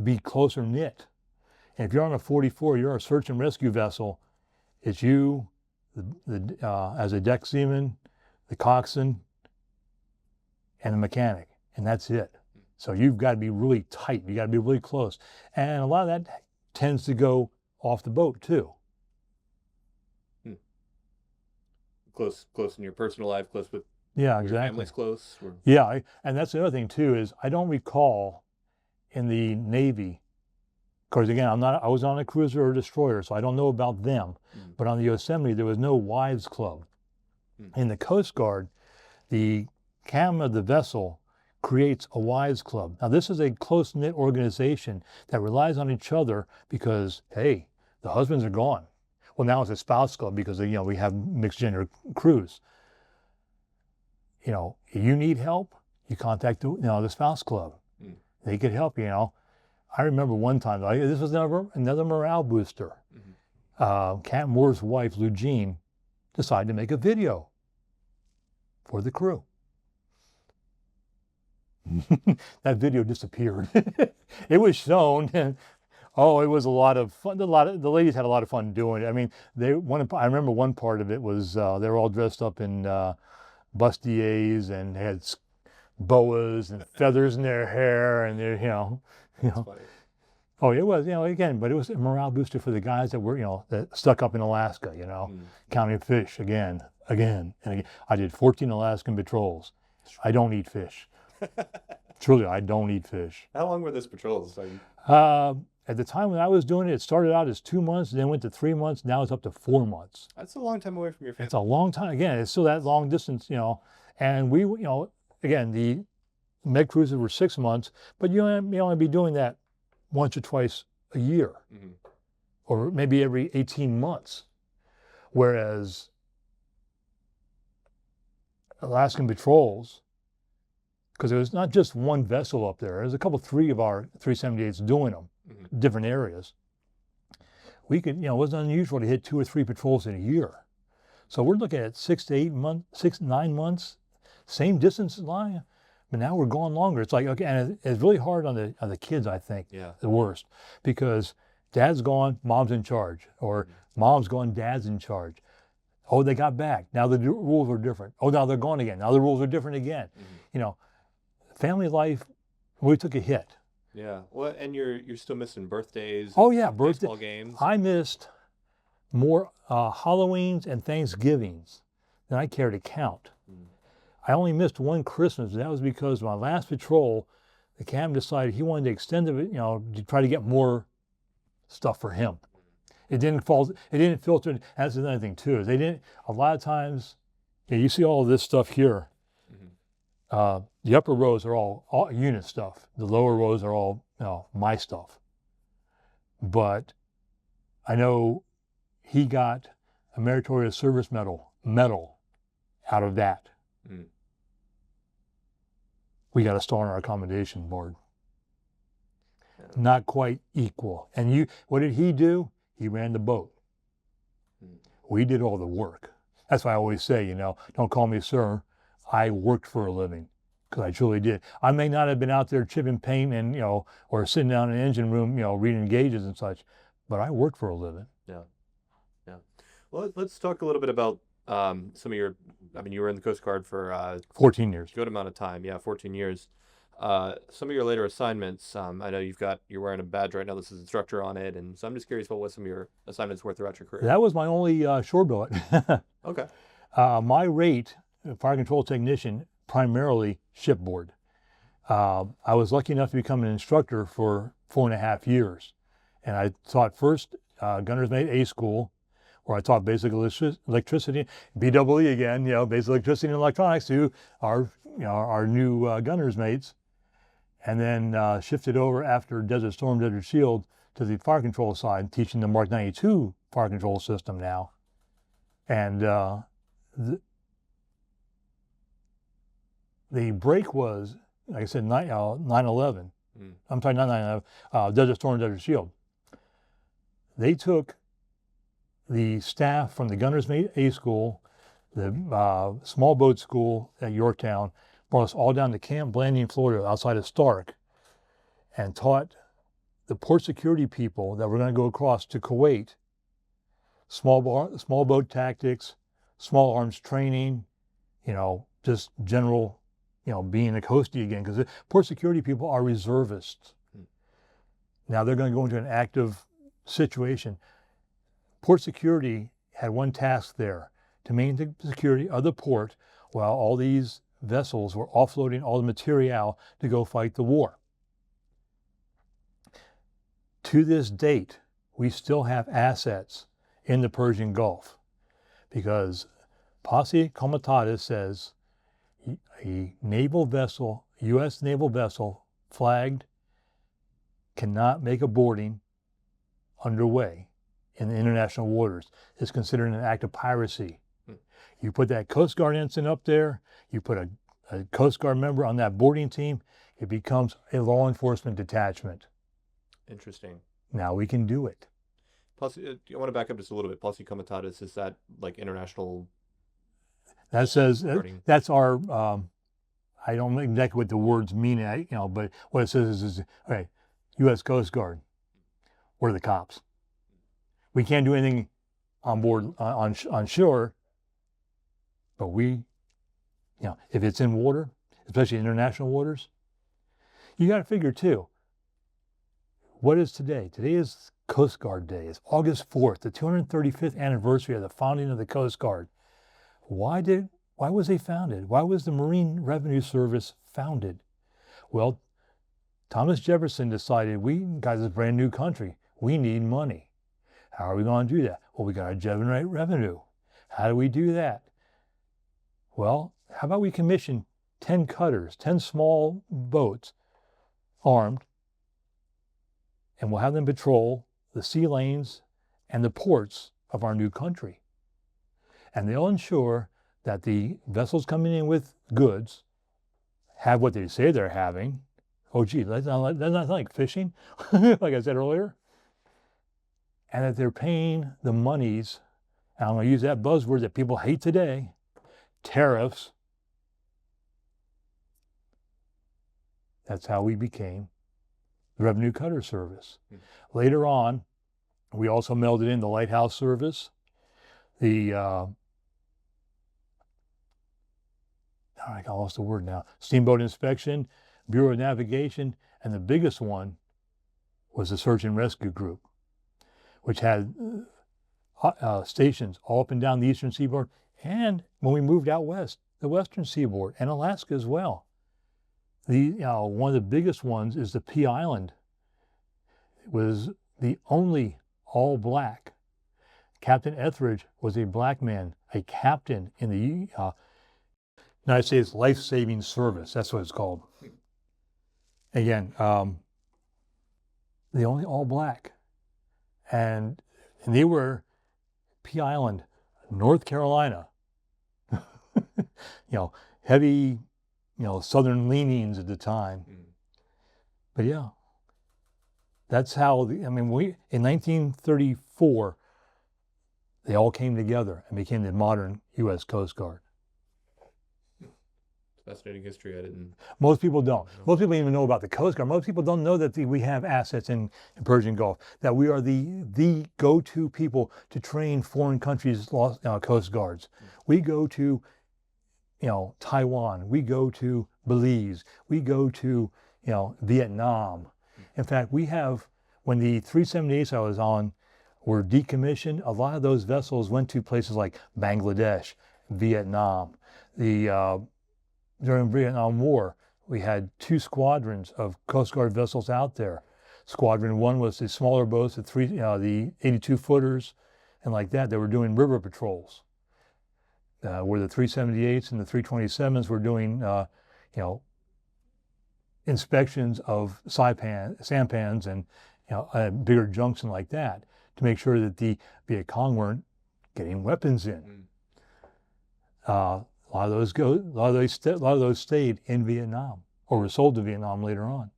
be closer knit. And if you're on a 44, you're a search and rescue vessel, it's you, as a deck seaman, the coxswain, and the mechanic, and that's it. So you've got to be really tight. You got to be really close. And a lot of that tends to go off the boat too. Close in your personal life, close with your family's close. Yeah, and that's the other thing too, is I don't recall in the Navy, because again, I was on a cruiser or destroyer, so I don't know about them. But on the Yosemite, there was no wives club. In the Coast Guard, the captain of the vessel creates a wives club. Now, this is a close-knit organization that relies on each other because, hey, the husbands are gone. Well, now it's a spouse club because, we have mixed gender crews. You need help, you contact the spouse club. They could help you. I remember one time, this was another morale booster. Captain Moore's wife, Lou Jean, decided to make a video for the crew. That video disappeared. It was shown, and it was a lot of fun. The ladies had a lot of fun doing it. I mean, I remember one part of it was they were all dressed up in bustiers and had boas and feathers in their hair, and they're Oh, it was, again, but it was a morale booster for the guys that were, that stuck up in Alaska, counting fish again and again. I did 14 Alaskan patrols. I don't eat fish. Truly, I don't eat fish. How long were those patrols? At the time when I was doing it, it started out as 2 months, then went to 3 months, now it's up to 4 months. That's a long time away from your family. It's a long time. Again, it's still that long distance, and we, again, the med cruises were 6 months, but you only be doing that once or twice a year, or maybe every 18 months. Whereas Alaskan patrols, because there was not just one vessel up there, there's three of our 378s doing them, different areas. We could, it wasn't unusual to hit 2 or 3 patrols in a year. So we're looking at 6 to 8 months, 6 to 9 months, same distance line, but now we're going longer. It's like, okay, and it's really hard on the kids, I think, the worst, because dad's gone, mom's in charge, or mom's gone, dad's in charge. Oh, they got back. Now the rules are different. Oh, now they're gone again. Now the rules are different again. Family life, we took a hit. Yeah. Well, and you're still missing birthdays. Oh yeah, baseball games. I missed more Halloweens and Thanksgivings than I care to count. I only missed one Christmas. That was because my last patrol, the captain decided he wanted to extend it, to try to get more stuff for him. It didn't filter. That's another thing too. A lot of times, you see all of this stuff here. The upper rows are all unit stuff. The lower rows are all my stuff. But I know he got a meritorious service medal out of that. We got a star on our accommodation board. Not quite equal. And what did he do? He ran the boat. We did all the work. That's why I always say, don't call me sir. I worked for a living, because I truly did. I may not have been out there chipping paint and, or sitting down in an engine room, reading gauges and such, but I worked for a living. Yeah. Well, let's talk a little bit about some of you were in the Coast Guard for 14 years. Good amount of time. Yeah, 14 years. Some of your later assignments, I know you're wearing a badge right now. This is instructor on it, and so I'm just curious about what some of your assignments were throughout your career. That was my only shore billet. Okay. My rate, fire control technician, primarily shipboard. I was lucky enough to become an instructor for 4.5 years, and I taught first gunner's mate A school, where I taught basic electricity, BEE again, basic electricity and electronics to our new gunner's mates, and then shifted over after Desert Storm, Desert Shield to the fire control side, teaching the Mark 92 fire control system now. And the break was, like I said, 9/11. I'm sorry, not 9/11, Desert Storm, Desert Shield. They took the staff from the Gunner's Mate A School, the small boat school at Yorktown, brought us all down to Camp Blanding, Florida, outside of Stark, and taught the port security people that were going to go across to Kuwait small boat tactics, small arms training, just general, being a coastie again, because the port security people are reservists. Now they're going to go into an active situation. Port security had one task there, to maintain the security of the port while all these vessels were offloading all the material to go fight the war. To this date, we still have assets in the Persian Gulf, because Posse Comitatus says a naval vessel, U.S. naval vessel, flagged, cannot make a boarding underway in the international waters. It's considered an act of piracy. You put that Coast Guard ensign up there, you put a Coast Guard member on that boarding team, it becomes a law enforcement detachment. Interesting. Now we can do it. Plus, I want to back up just a little bit. Posse Comitatus, is that like international? That says, that's our, I don't know exactly what the words mean, but what it says is okay, U.S. Coast Guard, we're the cops. We can't do anything on board, on shore, but we, if it's in water, especially international waters, you got to figure too, what is today? Today is Coast Guard Day. It's August 4th, the 235th anniversary of the founding of the Coast Guard. Why was they founded? Why was the Marine Revenue Service founded? Well, Thomas Jefferson decided, we got this brand new country. We need money. How are we going to do that? Well, we got to generate revenue. How do we do that? Well, how about we commission 10 cutters, 10 small boats, armed, and we'll have them patrol the sea lanes and the ports of our new country. And they'll ensure that the vessels coming in with goods have what they say they're having. Oh, gee, that's not like fishing, like I said earlier. And that they're paying the monies, and I'm going to use that buzzword that people hate today, tariffs. That's how we became the Revenue Cutter Service. Later on, we also melded in the Lighthouse Service, the, I lost the word now, Steamboat Inspection, Bureau of Navigation, and the biggest one was the Search and Rescue Group, which had stations all up and down the eastern seaboard, and when we moved out west, the western seaboard, and Alaska as well. One of the biggest ones is the Pea Island. It was the only all-black. Captain Etheridge was a black man, a captain in the United States Life-Saving Service. That's what it's called. Again, the only all-black. And they were Pea Island, North Carolina. Heavy, southern leanings at the time. But yeah, that's how, in 1934, they all came together and became the modern U.S. Coast Guard. Fascinating history. I didn't. Most people don't. Most people don't even know about the Coast Guard. Most people don't know that we have assets in Persian Gulf, that we are the go-to people to train foreign countries' Coast Guards. We go to, Taiwan. We go to Belize. We go to, Vietnam. In fact, we have, when the 378s I was on were decommissioned, a lot of those vessels went to places like Bangladesh, Vietnam. During the Vietnam War, we had 2 squadrons of Coast Guard vessels out there. Squadron 1 was the smaller boats, the 82-footers, and like that. They were doing river patrols. Where the 378s and the 327s were doing, inspections of sampans and bigger junks and like that, to make sure that the Viet Cong weren't getting weapons in. A lot of those stayed in Vietnam or were sold to Vietnam later on.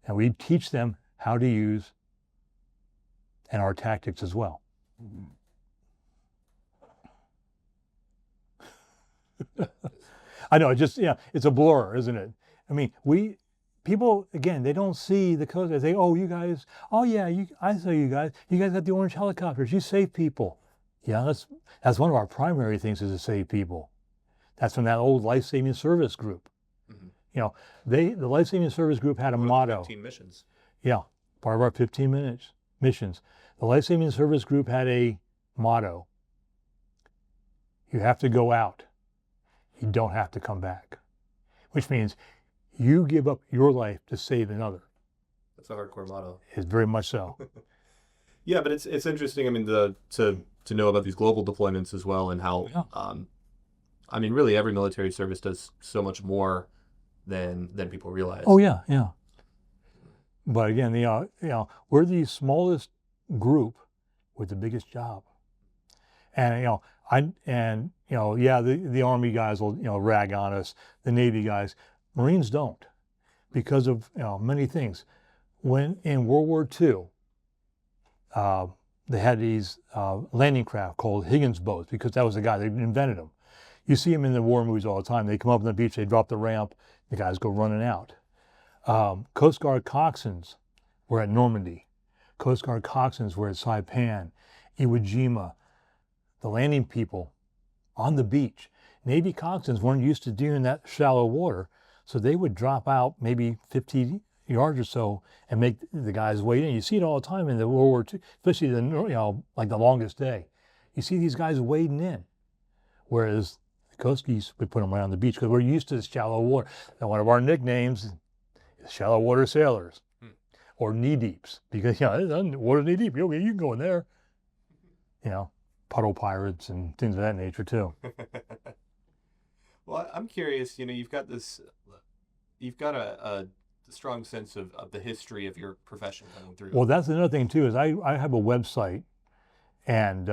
And we teach them how to use and our tactics as well. I know, it's a blur, isn't it? People, again, they don't see the Coast Guard. They say, oh, you guys, oh yeah, I saw you guys got the orange helicopters, you save people. Yeah, that's one of our primary things, is to save people. That's from that old Life-Saving Service group. The Life-Saving Service group had a motto. 15 missions. Yeah, part of our 15 missions. The Life-Saving Service group had a motto. You have to go out. You don't have to come back. Which means you give up your life to save another. That's a hardcore motto. It's very much so. Yeah, but it's interesting. To know about these global deployments as well, and how, really every military service does so much more than people realize. Oh yeah, yeah. But again, we're the smallest group with the biggest job, and the Army guys will rag on us, the Navy guys. Marines don't, because of many things. When in World War II, they had these landing craft called Higgins boats, because that was the guy that invented them. You see them in the war movies all the time. They come up on the beach, they drop the ramp, the guys go running out. Coast Guard coxswains were at Normandy. Coast Guard coxswains were at Saipan, Iwo Jima. The landing people on the beach. Navy coxswains weren't used to doing that shallow water, so they would drop out maybe 50 yards or so and make the guys wade in. You see it all the time in the World War II, especially like the longest day. You see these guys wading in, whereas the Coasties would put them right on the beach because we're used to this shallow water. And one of our nicknames is shallow water sailors or knee deeps, because water's knee deep. You can go in there. Puddle pirates and things of that nature too. Well, I'm curious. You've got a strong sense of the history of your profession coming through. Well, that's another thing too, is I have a website, and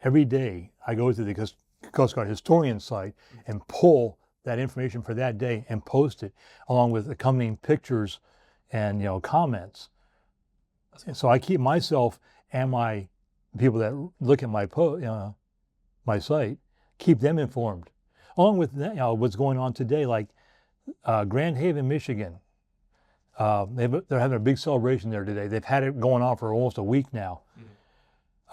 every day I go to the Coast Guard historian site and pull that information for that day and post it along with accompanying pictures and comments. So I keep myself and my people that look at my site, keep them informed, along with what's going on today. Like Grand Haven, Michigan, they're having a big celebration there today. They've had it going on for almost a week now.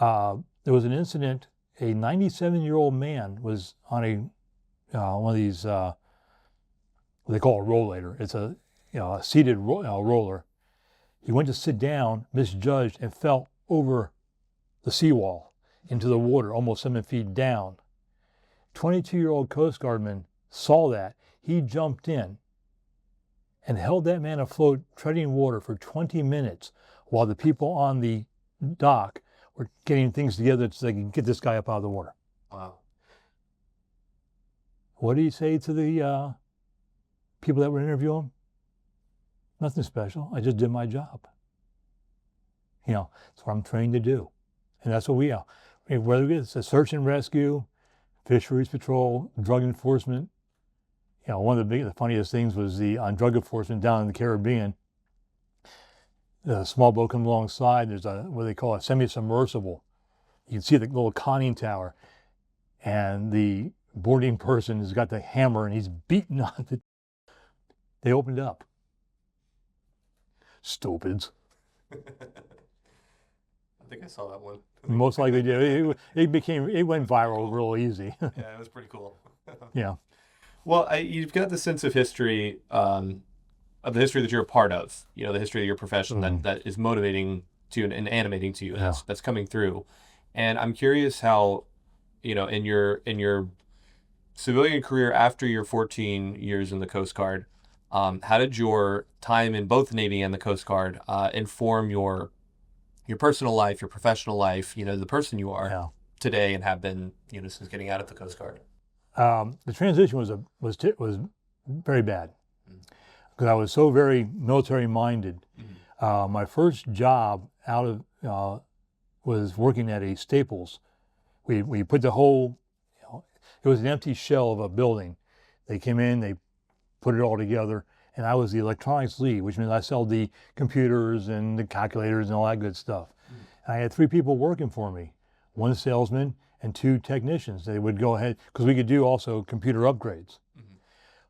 There was an incident. A 97-year-old man was on one of these, what they call a rollator. It's a seated roller. He went to sit down, misjudged, and fell over the seawall into the water, almost 7 feet down. 22-year-old Coast Guardman saw that. He jumped in and held that man afloat, treading water for 20 minutes while the people on the dock were getting things together so they can get this guy up out of the water. Wow. What did he say to the people that were interviewing him? Nothing special. I just did my job. That's what I'm trained to do. And that's what we are. Whether it's a search and rescue, fisheries patrol, drug enforcement. One of the funniest things was on drug enforcement down in the Caribbean. The small boat comes alongside. There's what they call a semi-submersible. You can see the little conning tower, and the boarding person has got the hammer and he's beating on it. They opened up. Stupids. I think I saw that one. Most likely did. It went viral real easy. Yeah, it was pretty cool. Yeah. Well, you've got the sense of history, of the history that you're a part of. The history of your profession that is motivating to you and animating to you. Yeah. That's coming through. And I'm curious how, in your civilian career after your 14 years in the Coast Guard, how did your time in both the Navy and the Coast Guard inform your personal life, your professional life, the person you are today and have been, since getting out of the Coast Guard? The transition was very bad because I was so very military minded. My first job out of was working at a Staples. We put the whole, it was an empty shell of a building. They came in, they put it all together, and I was the electronics lead, which means I sold the computers and the calculators and all that good stuff. And I had 3 people working for me, 1 salesman and 2 technicians. They would go ahead, because we could do also computer upgrades.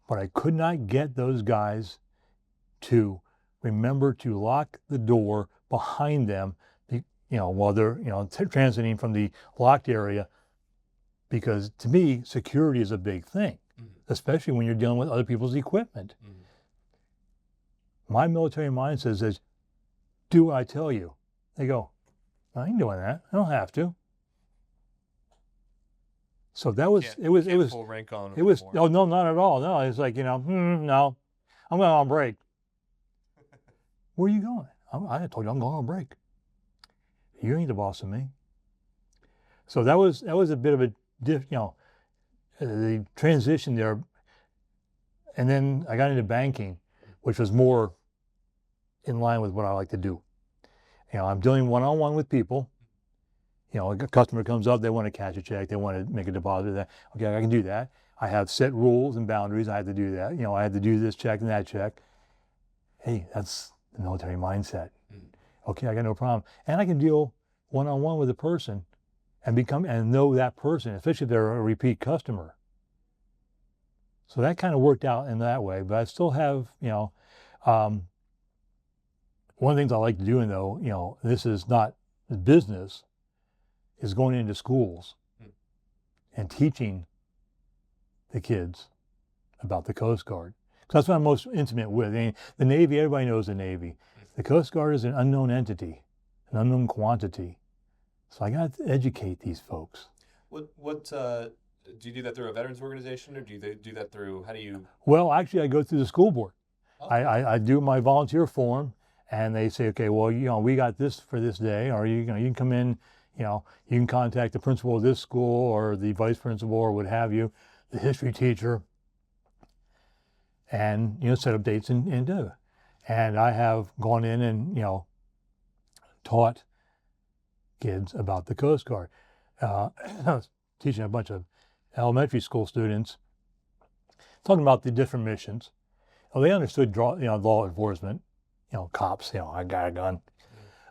But I could not get those guys to remember to lock the door behind them, while they're, transiting from the locked area, because to me, security is a big thing, especially when you're dealing with other people's equipment. My military mindset says, do what I tell you. They go, I ain't doing that. I don't have to. So that was, it was, full rank on oh, no, not at all. No, it's like, no, I'm going on break. Where are you going? I told you I'm going on break. You ain't the boss of me. So that was a bit of a, the transition there. And then I got into banking, which was more in line with what I like to do. I'm dealing one-on-one with people. A customer comes up, they want to cash a check, they want to make a deposit. Okay, I can do that. I have set rules and boundaries. I have to do that. I have to do this check and that check. Hey, that's the military mindset. Okay, I got no problem. And I can deal one-on-one with a person and know that person, especially if they're a repeat customer. So that kind of worked out in that way. But I still have, one of the things I like to do, though, this is not business, is going into schools and teaching the kids about the Coast Guard. Because that's what I'm most intimate with. The Navy, everybody knows the Navy. The Coast Guard is an unknown entity, an unknown quantity. So I got to educate these folks. What do you do that through a veterans organization, or do you do that through, how do you? Well, actually, I go through the school board. Okay. I do my volunteer form, and they say, okay, well, we got this for this day, or you can come in, you can contact the principal of this school or the vice principal or what have you, the history teacher, and set up dates and do it. And I have gone in and, taught kids about the Coast Guard. I was teaching a bunch of elementary school students, talking about the different missions. Well, they understood law enforcement, cops, I got a gun.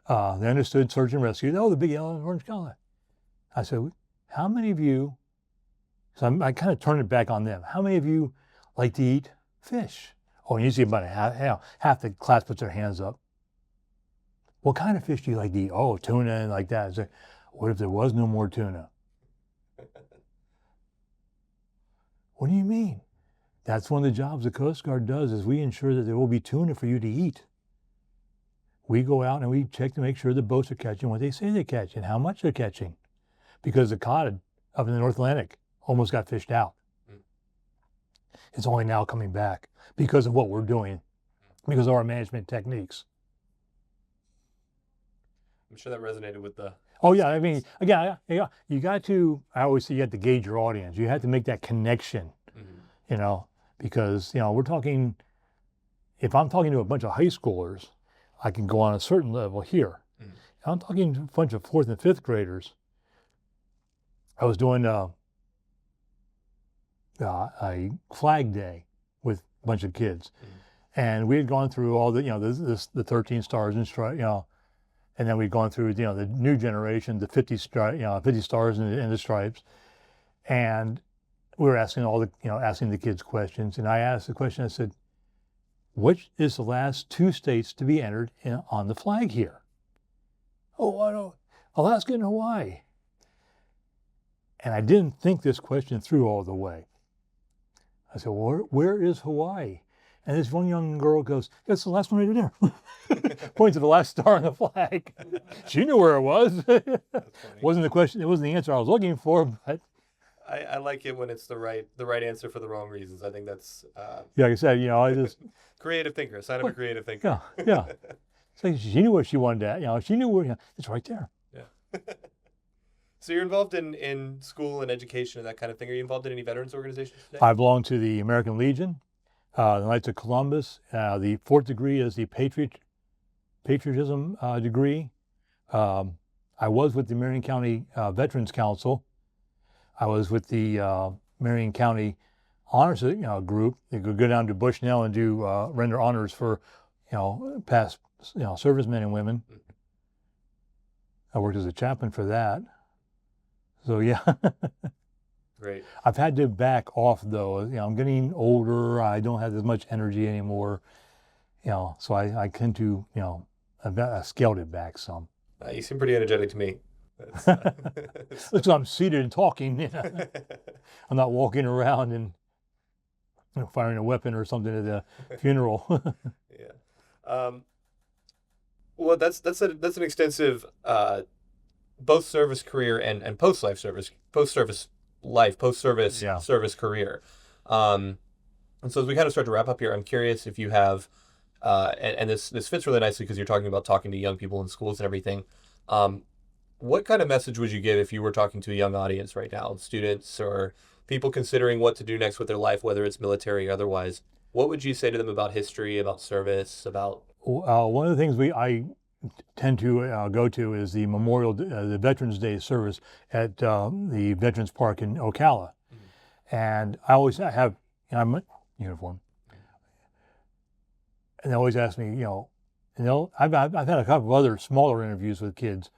They understood search and rescue. Oh, the big yellow and orange collar. I said, how many of you, so I kind of turned it back on them. How many of you like to eat fish? Oh, and you see about half the class puts their hands up. What kind of fish do you like to eat? Oh, tuna and like that. I said, what if there was no more tuna? What do you mean? That's one of the jobs the Coast Guard does, is we ensure that there will be tuna for you to eat. We go out and we check to make sure the boats are catching what they say they catch and how much they're catching. Because the cod up in the North Atlantic almost got fished out. It's only now coming back because of what we're doing, because of our management techniques. I'm sure that resonated with the... Oh yeah, I mean, again, you got to, I always say you have to gauge your audience. You have to make that connection, because, we're talking, if I'm talking to a bunch of high schoolers, I can go on a certain level here. If I'm talking to a bunch of 4th and 5th graders, I was doing a flag day with a bunch of kids. And we had gone through all the, the 13 stars and stripes, and then we'd gone through, the new generation, the 50 stars and the stripes. And we were asking asking the kids questions. And I asked the question, I said, which is the last 2 states to be entered on the flag here? Oh, I don't, Alaska and Hawaii. And I didn't think this question through all the way. I said, well, where is Hawaii? And this one young girl goes, that's the last one right there. Points to the last star on the flag. She knew where it was. Wasn't the question, it wasn't the answer I was looking for, but. I like it when it's the right answer for the wrong reasons. I think that's... yeah, like I said, I just... creative thinker, sign of a creative thinker. Yeah. It's like she knew what she wanted to, she knew where, it's right there. Yeah. So you're involved in school and education and that kind of thing. Are you involved in any veterans organizations today? I belong to the American Legion, the Knights of Columbus. The 4th degree is the patriotism degree. I was with the Marion County Veterans Council. I was with the Marion County Honors group. They could go down to Bushnell and do render honors for past servicemen and women. I worked as a chaplain for that. So yeah. Great. I've had to back off though. I'm getting older. I don't have as much energy anymore. So I tend to I've scaled it back some. You seem pretty energetic to me. Looks like I'm seated and talking. I'm not walking around and firing a weapon or something at the funeral. Yeah. Well, that's an extensive both service career and post-service service career. And so as we kind of start to wrap up here, I'm curious if you have, and this fits really nicely because you're talking to young people in schools and everything. What kind of message would you give if you were talking to a young audience right now, students or people considering what to do next with their life, whether it's military or otherwise? What would you say to them about history, about service, about? One of the things I tend to go to is the the Veterans Day service at the Veterans Park in Ocala. And I always have, I'm in uniform. And they always ask me, I've had a couple of other smaller interviews with kids.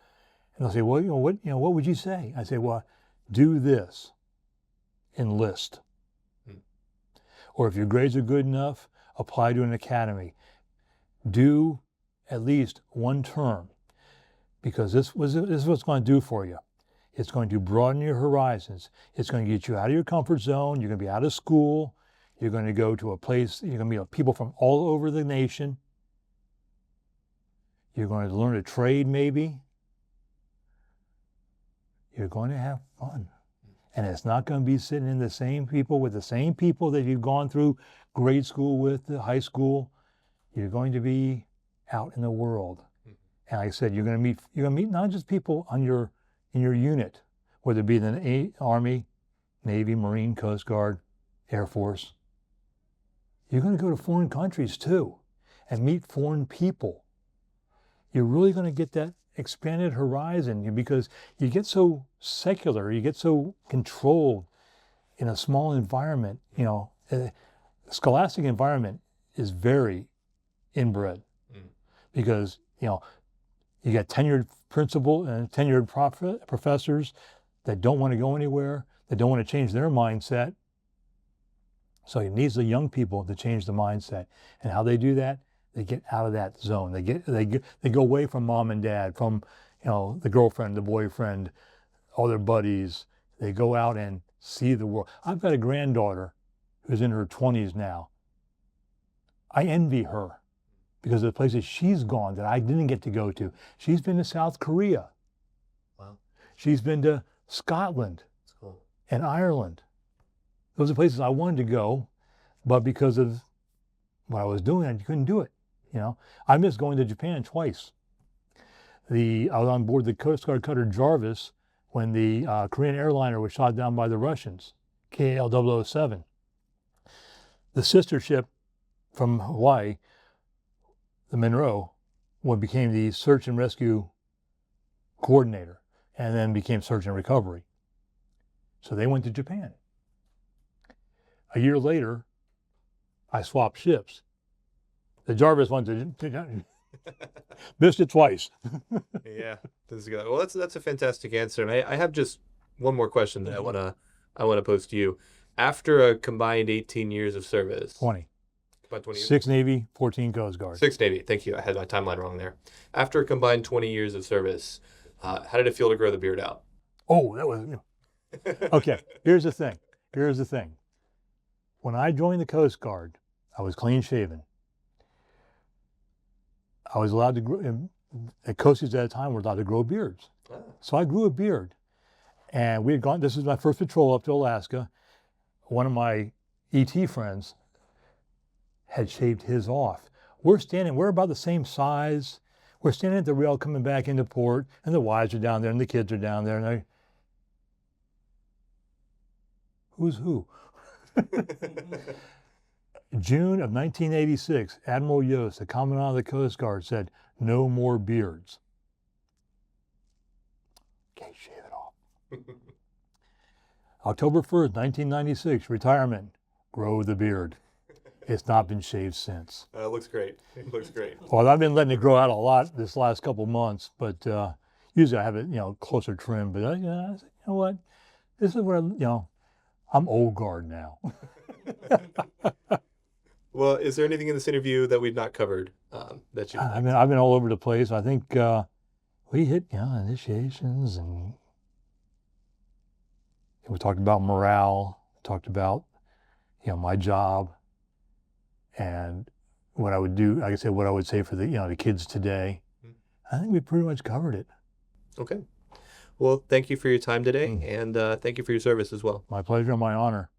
And they'll say, well, what would you say? I say, well, do this, enlist. Or if your grades are good enough, apply to an academy. Do at least one term, because this is what's going to do for you. It's going to broaden your horizons. It's going to get you out of your comfort zone. You're going to be out of school. You're going to go to a place, you're going to meet people from all over the nation. You're going to learn a trade maybe. You're going to have fun. And it's not going to be sitting in the same people with the same people that you've gone through grade school with, the high school. You're going to be out in the world. And like I said, you're going to meet not just people in your unit, whether it be the Army, Navy, Marine, Coast Guard, Air Force. You're going to go to foreign countries too. and meet foreign people. You're really going to get that expanded horizon because you get so secular, you get so controlled in a small environment. Scholastic environment is very inbred because, you got tenured principal and tenured professors that don't want to go anywhere, that don't want to change their mindset. So it needs the young people to change the mindset. And how they do that, they get out of that zone. They go away from mom and dad, from the girlfriend, the boyfriend, all their buddies. They go out and see the world. I've got a granddaughter who's in her 20s now. I envy her because of the places she's gone that I didn't get to go to. She's been to South Korea. Wow. She's been to Scotland. That's cool. And Ireland. Those are places I wanted to go, but because of what I was doing, I couldn't do it. I missed going to Japan twice. I was on board the Coast Guard cutter Jarvis when the Korean airliner was shot down by the Russians, KAL 007. The sister ship from Hawaii, the Munro, became the search and rescue coordinator and then became search and recovery. So they went to Japan. A year later, I swapped ships. The Jarvis went to missed it twice. Yeah, this is good. Well, that's a fantastic answer, and I have just one more question that I wanna pose to you. After a combined 18 years of service, 20. About 20 years. 6 Navy, 14 Coast Guard. 6 Navy. Thank you. I had my timeline wrong there. After a combined 20 years of service, how did it feel to grow the beard out? Oh, that was okay. Here's the thing. When I joined the Coast Guard, I was clean shaven. I was allowed to grow, at Coasties at the time were allowed to grow beards. Ah. So I grew a beard. And we had gone, this was my first patrol up to Alaska. One of my ET friends had shaved his off. We're about the same size. We're standing at the rail coming back into port, and the wives are down there, and the kids are down there, and who's who? June of 1986, Admiral Yost, the Commandant of the Coast Guard, said, "No more beards." Okay, shave it off. October 1st, 1996, retirement. Grow the beard. It's not been shaved since. It looks great. It looks great. Well, I've been letting it grow out a lot this last couple months, but usually I have it, closer trim. But you know what? This is where I'm old guard now. Well, is there anything in this interview that we've not covered that you? I've been all over the place. I think we hit initiations, and we talked about morale. Talked about my job, and what I would do. Like I said, what I would say for the kids today. I think we pretty much covered it. Okay. Well, thank you for your time today, and thank you for your service as well. My pleasure, my honor.